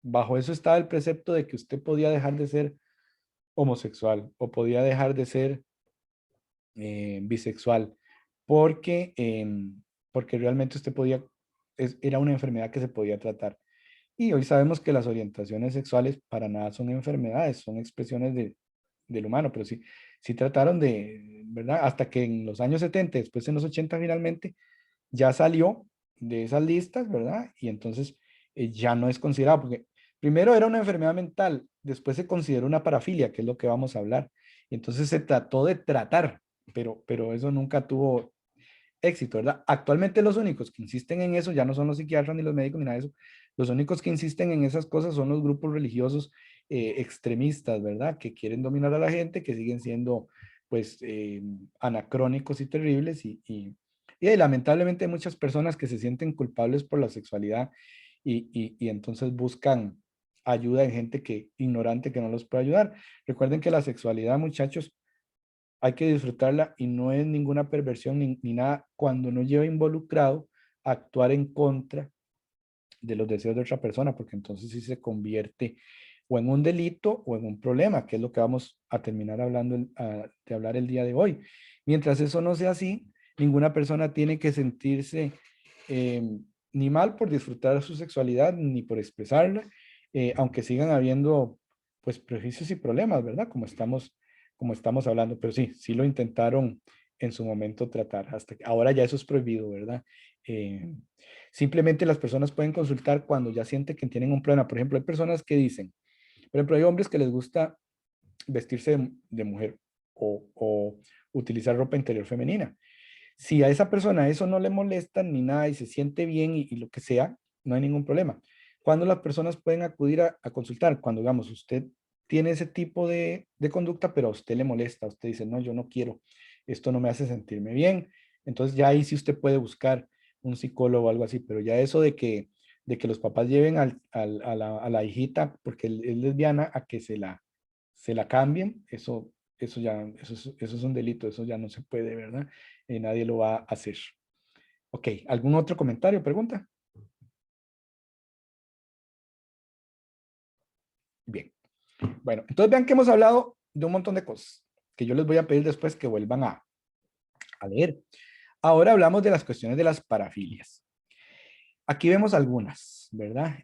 [SPEAKER 1] bajo eso estaba el precepto de que usted podía dejar de ser homosexual o podía dejar de ser bisexual, porque, porque realmente usted podía, era una enfermedad que se podía tratar. Y hoy sabemos que las orientaciones sexuales para nada son enfermedades, son expresiones del humano, pero sí, sí trataron de, ¿verdad? Hasta que en los años 70, después en los 80 finalmente, ya salió de esas listas, ¿verdad? Y entonces ya no es considerado, porque primero era una enfermedad mental, después se consideró una parafilia, que es lo que vamos a hablar. Y entonces se trató de tratar, pero eso nunca tuvo éxito, ¿verdad? Actualmente los únicos que insisten en eso ya no son los psiquiatras ni los médicos ni nada de eso. Los únicos que insisten en esas cosas son los grupos religiosos extremistas, ¿verdad? Que quieren dominar a la gente, que siguen siendo pues anacrónicos y terribles y lamentablemente hay muchas personas que se sienten culpables por la sexualidad y entonces buscan ayuda en gente que ignorante que no los puede ayudar. Recuerden que la sexualidad, muchachos, hay que disfrutarla y no es ninguna perversión ni nada cuando no lleva involucrado actuar en contra de los deseos de otra persona, porque entonces sí se convierte o en un delito o en un problema, que es lo que vamos a terminar hablando de hablar el día de hoy. Mientras eso no sea así, ninguna persona tiene que sentirse eh, ni mal por disfrutar de su sexualidad ni por expresarla, aunque sigan habiendo pues prejuicios y problemas, ¿verdad? Como estamos hablando, pero sí, sí lo intentaron en su momento tratar, hasta que ahora ya eso es prohibido, ¿verdad? Simplemente las personas pueden consultar cuando ya sienten que tienen un problema. Por ejemplo, hay personas que dicen, por ejemplo, hay hombres que les gusta vestirse de mujer o utilizar ropa interior femenina. Si a esa persona eso no le molesta ni nada y se siente bien y lo que sea, no hay ningún problema. Cuando las personas pueden acudir a consultar, cuando digamos usted tiene ese tipo de conducta, pero a usted le molesta, usted dice, no, yo no quiero, esto no me hace sentirme bien, entonces ya ahí sí usted puede buscar un psicólogo o algo así, pero ya eso de que los papás lleven a la hijita porque es lesbiana a que se la cambien, eso es un delito, eso ya no se puede, ¿verdad? Nadie lo va a hacer. Ok, ¿algún otro comentario, pregunta? Bien. Bueno, entonces vean que hemos hablado de un montón de cosas que yo les voy a pedir después que vuelvan a leer. Ahora hablamos de las cuestiones de las parafilias. Aquí vemos algunas, ¿verdad?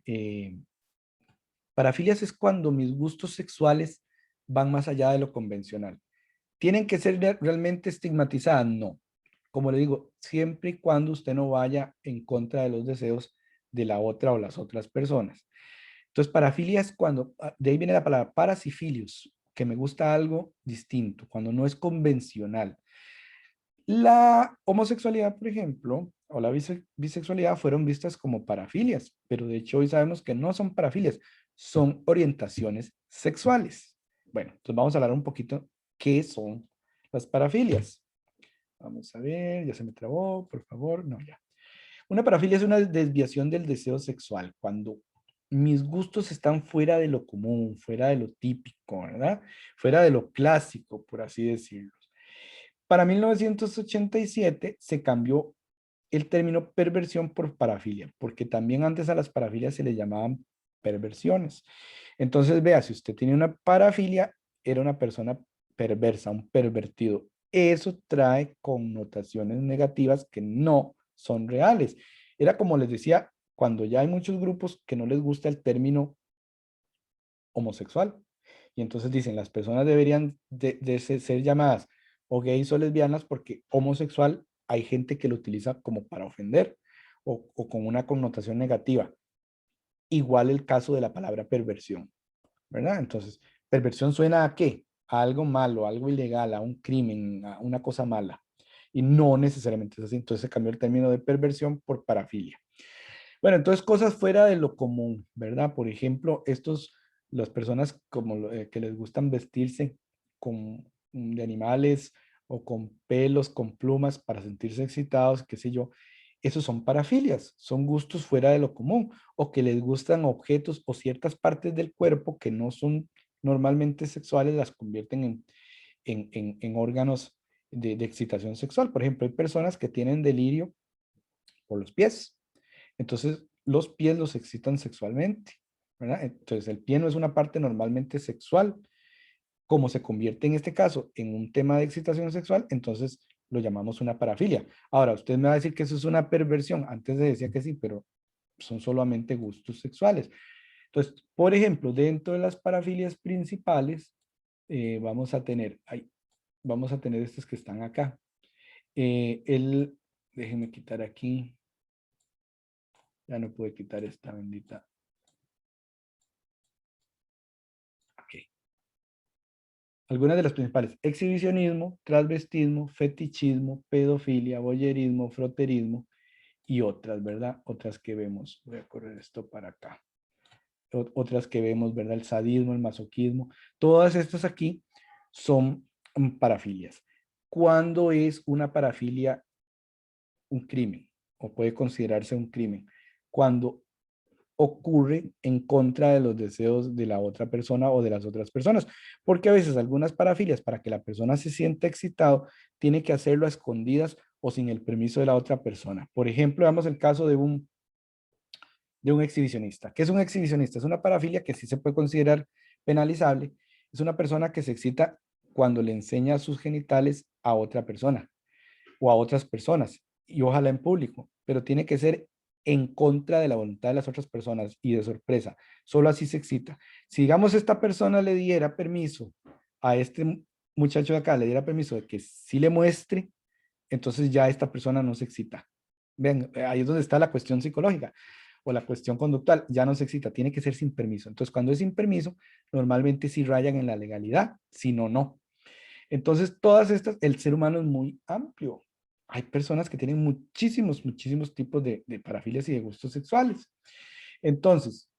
[SPEAKER 1] Parafilias es cuando mis gustos sexuales van más allá de lo convencional. ¿Tienen que ser realmente estigmatizadas? No. Como le digo, siempre y cuando usted no vaya en contra de los deseos de la otra o las otras personas. Entonces, parafilia es cuando, de ahí viene la palabra parasifilius, que me gusta algo distinto, cuando no es convencional. La homosexualidad, por ejemplo, o la bisexualidad fueron vistas como parafilias, pero de hecho hoy sabemos que no son parafilias, son orientaciones sexuales. Bueno, entonces vamos a hablar un poquito qué son las parafilias. Vamos a ver, ya se me trabó, por favor, no, ya. Una parafilia es una desviación del deseo sexual, cuando mis gustos están fuera de lo común, fuera de lo típico, ¿verdad? Fuera de lo clásico, por así decirlo. Para 1987 se cambió el término perversión por parafilia, porque también antes a las parafilias se le llamaban perversiones. Entonces, vea, si usted tiene una parafilia, era una persona perversa, un pervertido. Eso trae connotaciones negativas que no son reales. Era como les decía, cuando ya hay muchos grupos que no les gusta el término homosexual. Y entonces dicen, las personas deberían de ser llamadas o gays o lesbianas porque homosexual hay gente que lo utiliza como para ofender o con una connotación negativa. Igual el caso de la palabra perversión, ¿verdad? Entonces, perversión suena ¿a qué? A algo malo, a algo ilegal, a un crimen, a una cosa mala. Y no necesariamente es así. Entonces se cambió el término de perversión por parafilia. Bueno, entonces cosas fuera de lo común, ¿verdad? Por ejemplo, las personas como que les gustan vestirse con de animales o con pelos, con plumas para sentirse excitados, qué sé yo, esos son parafilias, son gustos fuera de lo común, o que les gustan objetos o ciertas partes del cuerpo que no son normalmente sexuales, las convierten en órganos de excitación sexual. Por ejemplo, hay personas que tienen delirio por los pies. Entonces, los pies los excitan sexualmente, ¿verdad? Entonces, el pie no es una parte normalmente sexual. Como se convierte en este caso en un tema de excitación sexual, entonces lo llamamos una parafilia. Ahora, usted me va a decir que eso es una perversión. Antes decía que sí, pero son solamente gustos sexuales. Entonces, por ejemplo, dentro de las parafilias principales, vamos a tener estos que están acá. Déjenme quitar aquí. Ya no pude quitar esta bendita. Ok. Algunas de las principales: exhibicionismo, transvestismo, fetichismo, pedofilia, voyerismo, froterismo y otras, ¿verdad? Otras que vemos. Voy a correr esto para acá. Otras que vemos, ¿verdad? El sadismo, el masoquismo. Todas estas aquí son parafilias. ¿Cuándo es una parafilia un crimen? O puede considerarse un crimen. Cuando ocurre en contra de los deseos de la otra persona o de las otras personas. Porque a veces algunas parafilias, para que la persona se sienta excitado, tiene que hacerlo a escondidas o sin el permiso de la otra persona. Por ejemplo, veamos el caso de un exhibicionista. ¿Qué es un exhibicionista? Es una parafilia que sí se puede considerar penalizable. Es una persona que se excita cuando le enseña sus genitales a otra persona o a otras personas, y ojalá en público, pero tiene que ser en contra de la voluntad de las otras personas y de sorpresa. Solo así se excita. Si digamos esta persona le diera permiso a este muchacho de acá, le diera permiso de que sí le muestre, entonces ya esta persona no se excita. Ven, ahí es donde está la cuestión psicológica o la cuestión conductual, ya no se excita, tiene que ser sin permiso. Entonces, cuando es sin permiso, normalmente sí rayan en la legalidad, si no, no. Entonces, todas estas, el ser humano es muy amplio. Hay personas que tienen muchísimos tipos de parafilias y de gustos sexuales. Entonces,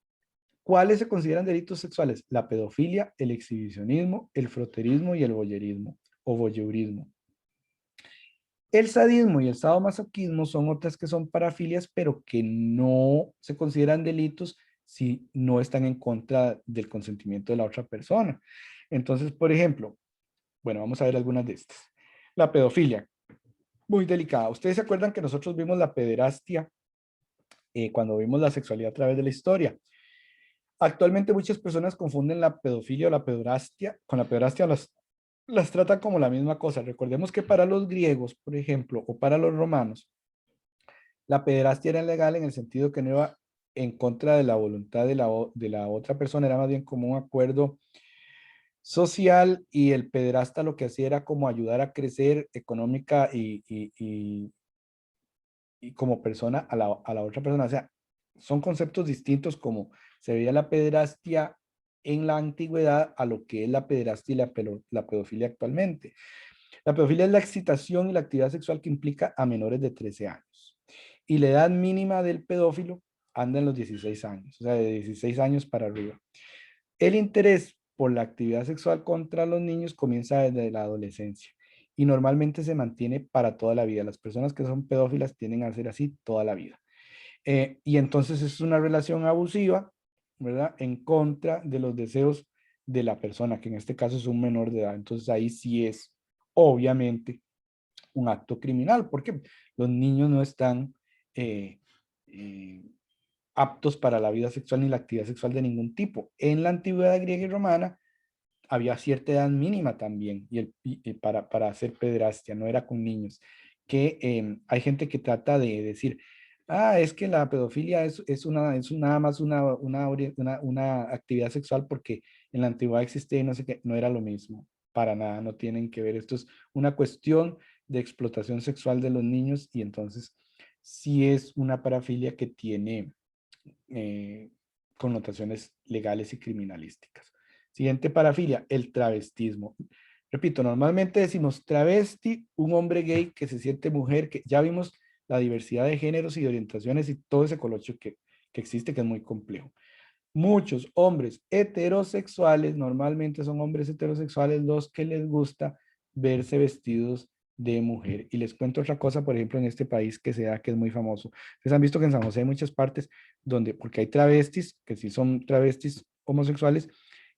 [SPEAKER 1] ¿cuáles se consideran delitos sexuales? La pedofilia, el exhibicionismo, el froterismo y el voyerismo o voyeurismo. El sadismo y el sadomasoquismo son otras que son parafilias, pero que no se consideran delitos si no están en contra del consentimiento de la otra persona. Entonces, por ejemplo, bueno, vamos a ver algunas de estas. La pedofilia, muy delicada. ¿Ustedes se acuerdan que nosotros vimos la pederastia cuando vimos la sexualidad a través de la historia? Actualmente muchas personas confunden la pedofilia o la pederastia con la pederastia las tratan como la misma cosa. Recordemos que para los griegos, por ejemplo, o para los romanos, la pederastia era legal en el sentido que no iba en contra de la voluntad de la otra persona, era más bien como un acuerdo social, y el pederasta lo que hacía era como ayudar a crecer económica y como persona a la otra persona. O sea, son conceptos distintos como se veía la pederastia en la antigüedad a lo que es la pederastia y la pedofilia actualmente. La pedofilia es la excitación y la actividad sexual que implica a menores de 13 años. Y la edad mínima del pedófilo anda en los 16 años, o sea, de 16 años para arriba. El interés por la actividad sexual contra los niños comienza desde la adolescencia y normalmente se mantiene para toda la vida. Las personas que son pedófilas tienden a ser así toda la vida. Y entonces es una relación abusiva, ¿verdad? En contra de los deseos de la persona, que en este caso es un menor de edad. Entonces ahí sí es, obviamente, un acto criminal, porque los niños no están eh, eh, aptos para la vida sexual ni la actividad sexual de ningún tipo. En la antigüedad griega y romana había cierta edad mínima también para hacer pederastia, no era con niños. Que hay gente que trata de decir, es que la pedofilia es nada más una actividad sexual porque en la antigüedad existía y no sé qué, no era lo mismo, para nada, no tienen que ver. Esto es una cuestión de explotación sexual de los niños y entonces sí es una parafilia que tiene connotaciones legales y criminalísticas. Siguiente parafilia, el travestismo. Repito, normalmente decimos travesti, un hombre gay que se siente mujer, que ya vimos la diversidad de géneros y de orientaciones y todo ese colocho que existe, que es muy complejo. Muchos hombres heterosexuales, normalmente son hombres heterosexuales los que les gusta verse vestidos de mujer. Y les cuento otra cosa, por ejemplo, en este país que se da, que es muy famoso. Ustedes han visto que en San José hay muchas partes donde, porque hay travestis, que sí son travestis homosexuales,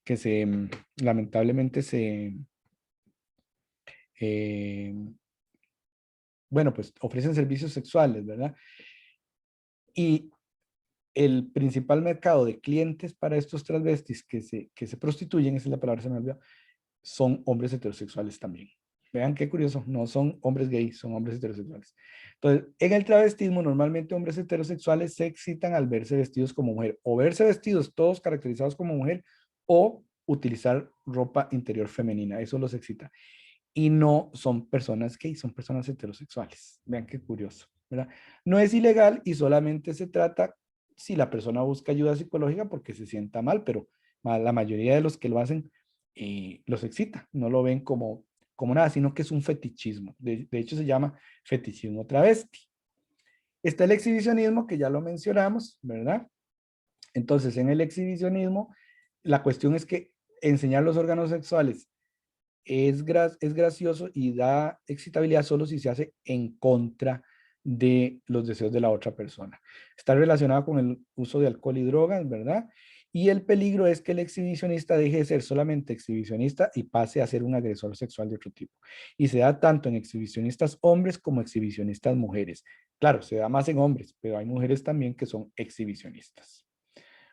[SPEAKER 1] que lamentablemente eh, bueno, pues ofrecen servicios sexuales, ¿verdad? Y el principal mercado de clientes para estos travestis que se prostituyen, esa es la palabra, se me olvidó, son hombres heterosexuales también. Vean qué curioso, no son hombres gays, son hombres heterosexuales. Entonces, en el travestismo, normalmente hombres heterosexuales se excitan al verse vestidos como mujer, o verse vestidos todos caracterizados como mujer, o utilizar ropa interior femenina, eso los excita. Y no son personas gays, son personas heterosexuales. Vean qué curioso, ¿verdad? No es ilegal y solamente se trata si la persona busca ayuda psicológica porque se sienta mal, pero la mayoría de los que lo hacen los excita, no lo ven como nada, sino que es un fetichismo. De hecho, se llama fetichismo travesti. Está el exhibicionismo, que ya lo mencionamos, ¿verdad? Entonces, en el exhibicionismo, la cuestión es que enseñar los órganos sexuales es gracioso y da excitabilidad solo si se hace en contra de los deseos de la otra persona. Está relacionado con el uso de alcohol y drogas, ¿verdad? Y el peligro es que el exhibicionista deje de ser solamente exhibicionista y pase a ser un agresor sexual de otro tipo. Y se da tanto en exhibicionistas hombres como exhibicionistas mujeres. Claro, se da más en hombres, pero hay mujeres también que son exhibicionistas,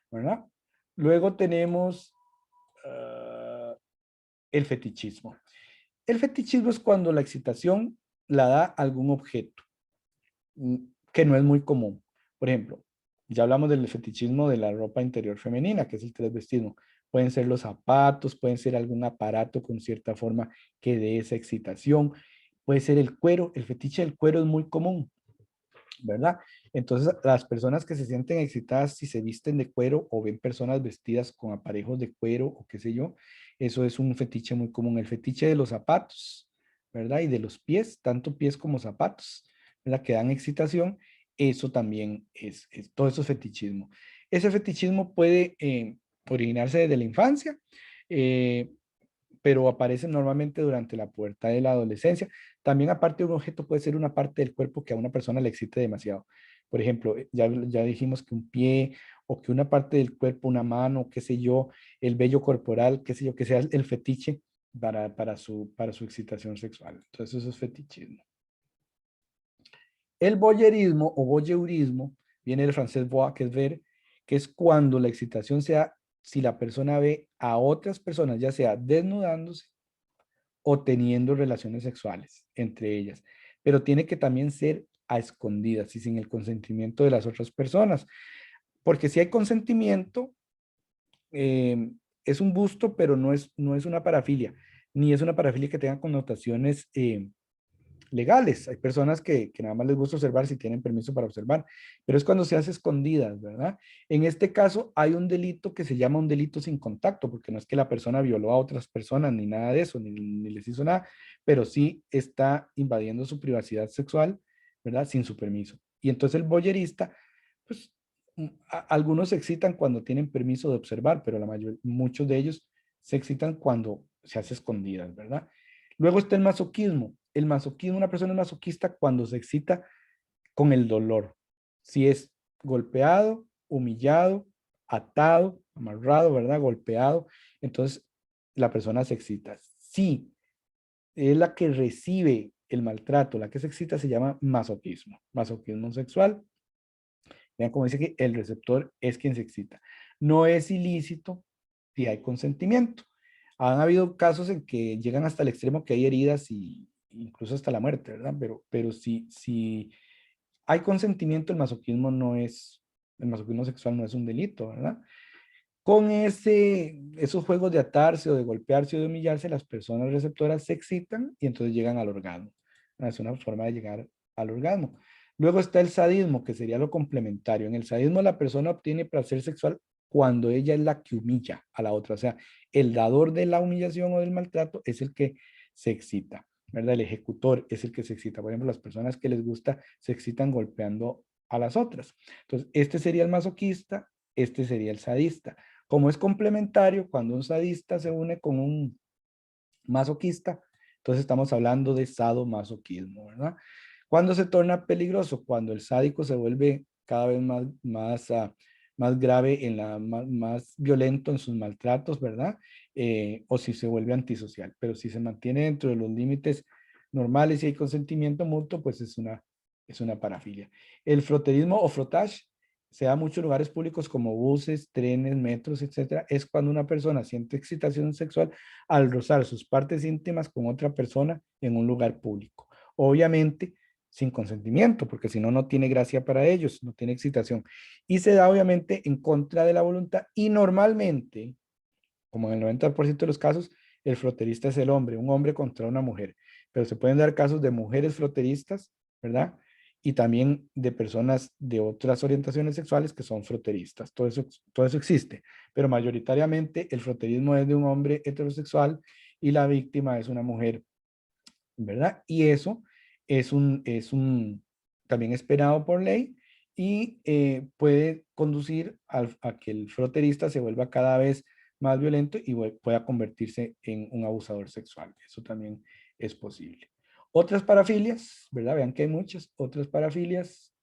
[SPEAKER 1] ¿verdad? Luego tenemos el fetichismo. El fetichismo es cuando la excitación la da algún objeto que no es muy común. Por ejemplo, ya hablamos del fetichismo de la ropa interior femenina, que es el transvestismo. Pueden ser los zapatos, pueden ser algún aparato con cierta forma que dé esa excitación. Puede ser el cuero, el fetiche del cuero es muy común, ¿verdad? Entonces, las personas que se sienten excitadas si se visten de cuero o ven personas vestidas con aparejos de cuero o qué sé yo, eso es un fetiche muy común. El fetiche de los zapatos, ¿verdad? Y de los pies, tanto pies como zapatos, ¿verdad? Que dan excitación, eso también es todo eso es fetichismo. Ese fetichismo puede originarse desde la infancia, eh, pero aparece normalmente durante la pubertad de la adolescencia. También aparte un objeto puede ser una parte del cuerpo que a una persona le excite demasiado. Por ejemplo, ya dijimos que un pie o que una parte del cuerpo, una mano, qué sé yo, el vello corporal, qué sé yo, que sea el fetiche para su excitación sexual. Entonces eso es fetichismo. El voyeurismo o voyeurismo viene del francés voir, que es ver, que es cuando la excitación sea si la persona ve a otras personas, ya sea desnudándose o teniendo relaciones sexuales entre ellas. Pero tiene que también ser a escondidas y sin el consentimiento de las otras personas. Porque si hay consentimiento, es un gusto, pero no es una parafilia, ni es una parafilia que tenga connotaciones legales. Hay personas que nada más les gusta observar si tienen permiso para observar, pero es cuando se hace escondidas, ¿verdad? En este caso hay un delito que se llama un delito sin contacto, porque no es que la persona violó a otras personas ni nada de eso, ni les hizo nada, pero sí está invadiendo su privacidad sexual, ¿verdad? Sin su permiso. Y entonces el voyerista, pues algunos se excitan cuando tienen permiso de observar, pero muchos de ellos se excitan cuando se hace escondidas, ¿verdad? Luego está el masoquismo. El masoquismo, una persona es masoquista cuando se excita con el dolor. Si es golpeado, humillado, atado, amarrado, ¿verdad? Golpeado, entonces la persona se excita. Si es la que recibe el maltrato, la que se excita, se llama masoquismo. Masoquismo sexual. Vean cómo dice que el receptor es quien se excita. No es ilícito si hay consentimiento. Han habido casos en que llegan hasta el extremo que hay heridas y incluso hasta la muerte, ¿verdad? Pero si hay consentimiento, el masoquismo sexual no es un delito, ¿verdad? Con esos juegos de atarse o de golpearse o de humillarse, las personas receptoras se excitan y entonces llegan al orgasmo. Es una forma de llegar al orgasmo. Luego está el sadismo, que sería lo complementario. En el sadismo la persona obtiene placer sexual cuando ella es la que humilla a la otra. O sea, el dador de la humillación o del maltrato es el que se excita, ¿verdad? El ejecutor es el que se excita. Por ejemplo, las personas que les gusta se excitan golpeando a las otras. Entonces, este sería el masoquista, este sería el sadista. Como es complementario, cuando un sadista se une con un masoquista, entonces estamos hablando de sadomasoquismo, ¿verdad? ¿Cuándo se torna peligroso? Cuando el sádico se vuelve cada vez más grave, más violento en sus maltratos, ¿verdad? O si se vuelve antisocial. Pero si se mantiene dentro de los límites normales y hay consentimiento mutuo, pues es una parafilia. El froterismo o frotage se da en muchos lugares públicos como buses, trenes, metros, etcétera. Es cuando una persona siente excitación sexual al rozar sus partes íntimas con otra persona en un lugar público. Obviamente, sin consentimiento, porque si no, no tiene gracia para ellos, no tiene excitación. Y se da obviamente en contra de la voluntad y normalmente, como en el 90% de los casos, el froterista es el hombre, un hombre contra una mujer. Pero se pueden dar casos de mujeres froteristas, ¿verdad? Y también de personas de otras orientaciones sexuales que son froteristas. Todo eso existe, pero mayoritariamente el froterismo es de un hombre heterosexual y la víctima es una mujer, ¿verdad? Y eso es también esperado por ley y puede conducir a que el froterista se vuelva cada vez más violento y pueda convertirse en un abusador sexual. Eso también es posible. Otras parafilias, ¿verdad? Vean que hay muchas otras parafilias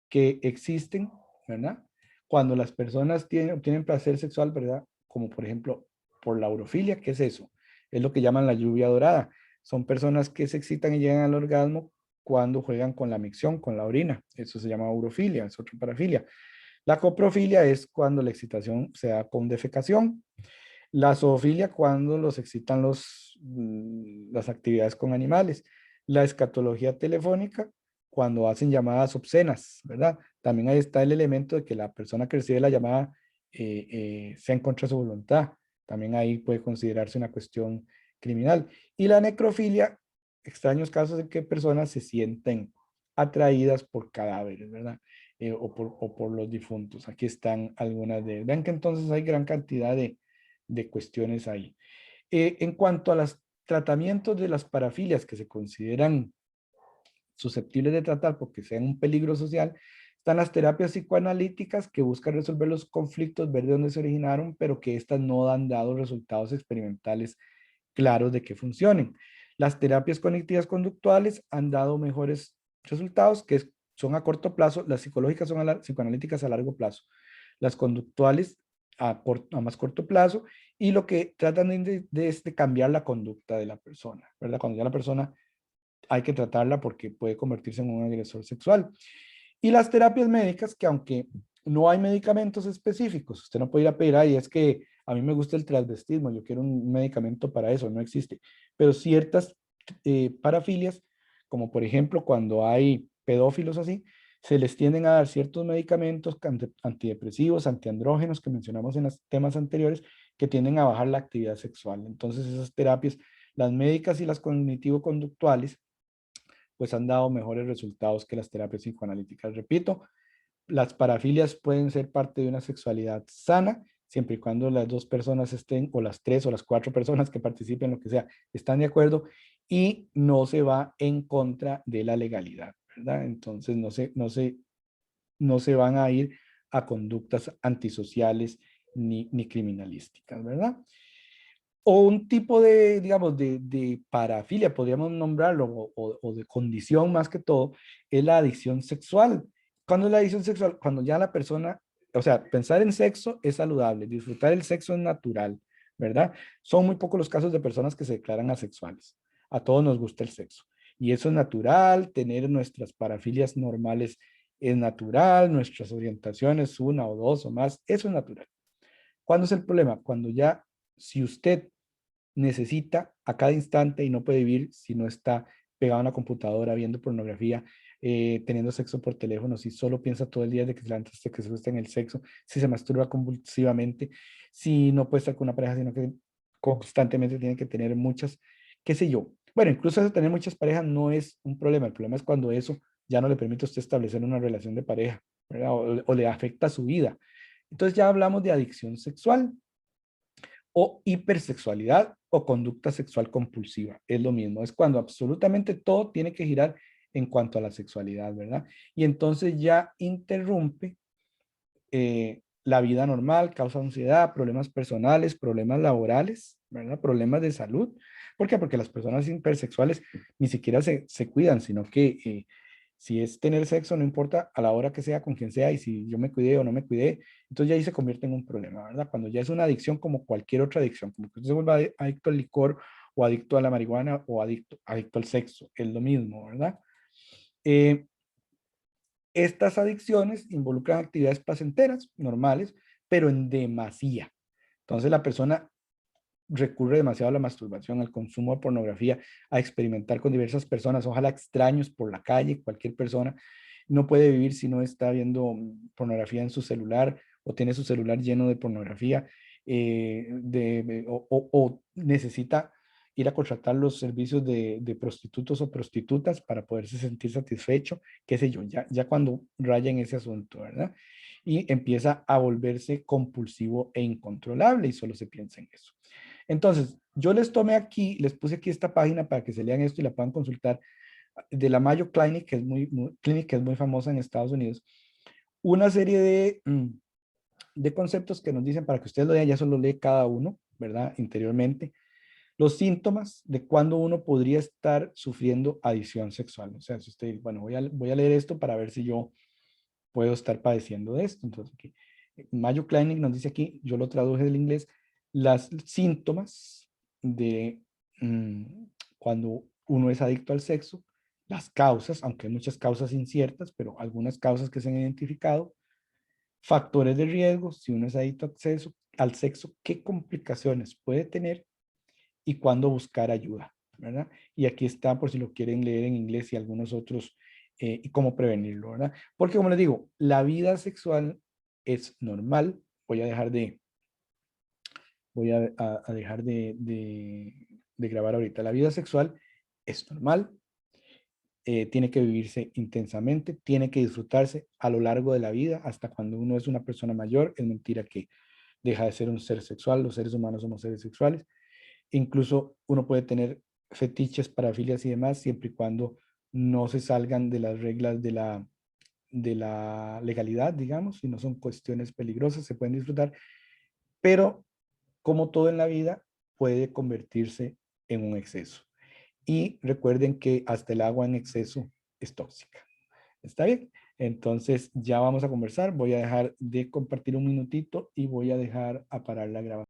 [SPEAKER 1] que existen, ¿verdad? Cuando las personas obtienen placer sexual, ¿verdad? Como por ejemplo, por la urofilia, ¿qué es eso? Es lo que llaman la lluvia dorada. Son personas que se excitan y llegan al orgasmo cuando juegan con la micción, con la orina. Eso se llama urofilia, es otra parafilia. La coprofilia es cuando la excitación se da con defecación. La zoofilia cuando los excitan las actividades con animales. La escatología telefónica cuando hacen llamadas obscenas, ¿verdad? También ahí está el elemento de que la persona que recibe la llamada sea en contra de su voluntad. También ahí puede considerarse una cuestión criminal. Y la necrofilia, extraños casos en que personas se sienten atraídas por cadáveres, ¿verdad? O por los difuntos. Aquí están algunas de... Vean que entonces hay gran cantidad de cuestiones ahí. En cuanto a los tratamientos de las parafilias que se consideran susceptibles de tratar porque sean un peligro social, están las terapias psicoanalíticas que buscan resolver los conflictos, ver de dónde se originaron, pero que estas no han dado resultados experimentales claros de que funcionen. Las terapias cognitivas conductuales han dado mejores resultados que son a corto plazo, las psicológicas son psicoanalíticas a largo plazo, las conductuales a más corto plazo y lo que tratan es de cambiar la conducta de la persona, ¿verdad? Cuando ya la persona hay que tratarla porque puede convertirse en un agresor sexual. Y las terapias médicas que aunque no hay medicamentos específicos, usted no puede ir a pedir, ay, es que A mí me gusta el transvestismo, yo quiero un medicamento para eso, no existe. Pero ciertas parafilias, como por ejemplo cuando hay pedófilos así, se les tienden a dar ciertos medicamentos antidepresivos, antiandrógenos que mencionamos en los temas anteriores, que tienden a bajar la actividad sexual. Entonces esas terapias, las médicas y las cognitivo-conductuales, pues han dado mejores resultados que las terapias psicoanalíticas. Repito, las parafilias pueden ser parte de una sexualidad sana, siempre y cuando las dos personas estén, o las tres o las cuatro personas que participen, lo que sea, están de acuerdo y no se va en contra de la legalidad, ¿verdad? Entonces no se van a ir a conductas antisociales ni criminalísticas, ¿verdad? O un tipo de, digamos, de parafilia, podríamos nombrarlo, o de condición más que todo, es la adicción sexual. ¿Cuándo es la adicción sexual? Cuando ya la persona, o sea, pensar en sexo es saludable, disfrutar el sexo es natural, ¿verdad? Son muy pocos los casos de personas que se declaran asexuales. A todos nos gusta el sexo. Y eso es natural, tener nuestras parafilias normales es natural, nuestras orientaciones, una o dos o más, eso es natural. ¿Cuándo es el problema? Cuando ya, si usted necesita a cada instante y no puede vivir si no está pegado a una computadora, viendo pornografía, teniendo sexo por teléfono, si solo piensa todo el día de que se levanta hasta que se gusta en el sexo, si se masturba convulsivamente, si no puede estar con una pareja, sino que constantemente tiene que tener muchas, qué sé yo. Bueno, incluso eso, tener muchas parejas no es un problema. El problema es cuando eso ya no le permite a usted establecer una relación de pareja, ¿verdad? O le afecta su vida. Entonces ya hablamos de adicción sexual o hipersexualidad o conducta sexual compulsiva. Es lo mismo, es cuando absolutamente todo tiene que girar en cuanto a la sexualidad, ¿verdad? Y entonces ya interrumpe la vida normal, causa ansiedad, problemas personales, problemas laborales, ¿verdad? Problemas de salud. ¿Por qué? Porque las personas hipersexuales ni siquiera se cuidan, sino que si es tener sexo, no importa a la hora que sea, con quien sea, y si yo me cuidé o no me cuidé, entonces ya ahí se convierte en un problema, ¿verdad? Cuando ya es una adicción como cualquier otra adicción, como que usted se vuelva adicto al licor o adicto a la marihuana o adicto al sexo, es lo mismo, ¿verdad? Estas adicciones involucran actividades placenteras, normales, pero en demasía. Entonces la persona recurre demasiado a la masturbación, al consumo de pornografía, a experimentar con diversas personas, ojalá extraños por la calle, cualquier persona. No puede vivir si no está viendo pornografía en su celular o tiene su celular lleno de pornografía o necesita ir a contratar los servicios de prostitutos o prostitutas para poderse sentir satisfecho, qué sé yo, ya cuando raya en ese asunto, ¿verdad? Y empieza a volverse compulsivo e incontrolable y solo se piensa en eso. Entonces, yo les tomé aquí, les puse aquí esta página para que se lean esto y la puedan consultar, de la Mayo Clinic, que es muy famosa en Estados Unidos, una serie de conceptos que nos dicen para que ustedes lo lean, ya solo lee cada uno, ¿verdad? Interiormente, los síntomas de cuando uno podría estar sufriendo adicción sexual. O sea, si usted, bueno, voy a leer esto para ver si yo puedo estar padeciendo de esto. Entonces, aquí, Mayo Clinic nos dice aquí, yo lo traduje del inglés, las síntomas de cuando uno es adicto al sexo, las causas, aunque hay muchas causas inciertas, pero algunas causas que se han identificado, factores de riesgo, si uno es adicto al sexo, qué complicaciones puede tener y cuándo buscar ayuda, ¿verdad? Y aquí está por si lo quieren leer en inglés y algunos otros, y cómo prevenirlo, ¿verdad? Porque como les digo, la vida sexual es normal. Voy a dejar de grabar ahorita. La vida sexual es normal, tiene que vivirse intensamente, tiene que disfrutarse a lo largo de la vida, hasta cuando uno es una persona mayor. Es mentira que deja de ser un ser sexual, los seres humanos somos seres sexuales. Incluso uno puede tener fetiches, parafilias y demás, siempre y cuando no se salgan de las reglas de la legalidad, digamos, si no son cuestiones peligrosas, se pueden disfrutar, pero como todo en la vida, puede convertirse en un exceso. Y recuerden que hasta el agua en exceso es tóxica. ¿Está bien? Entonces ya vamos a conversar. Voy a dejar de compartir un minutito y voy a dejar a parar la grabación.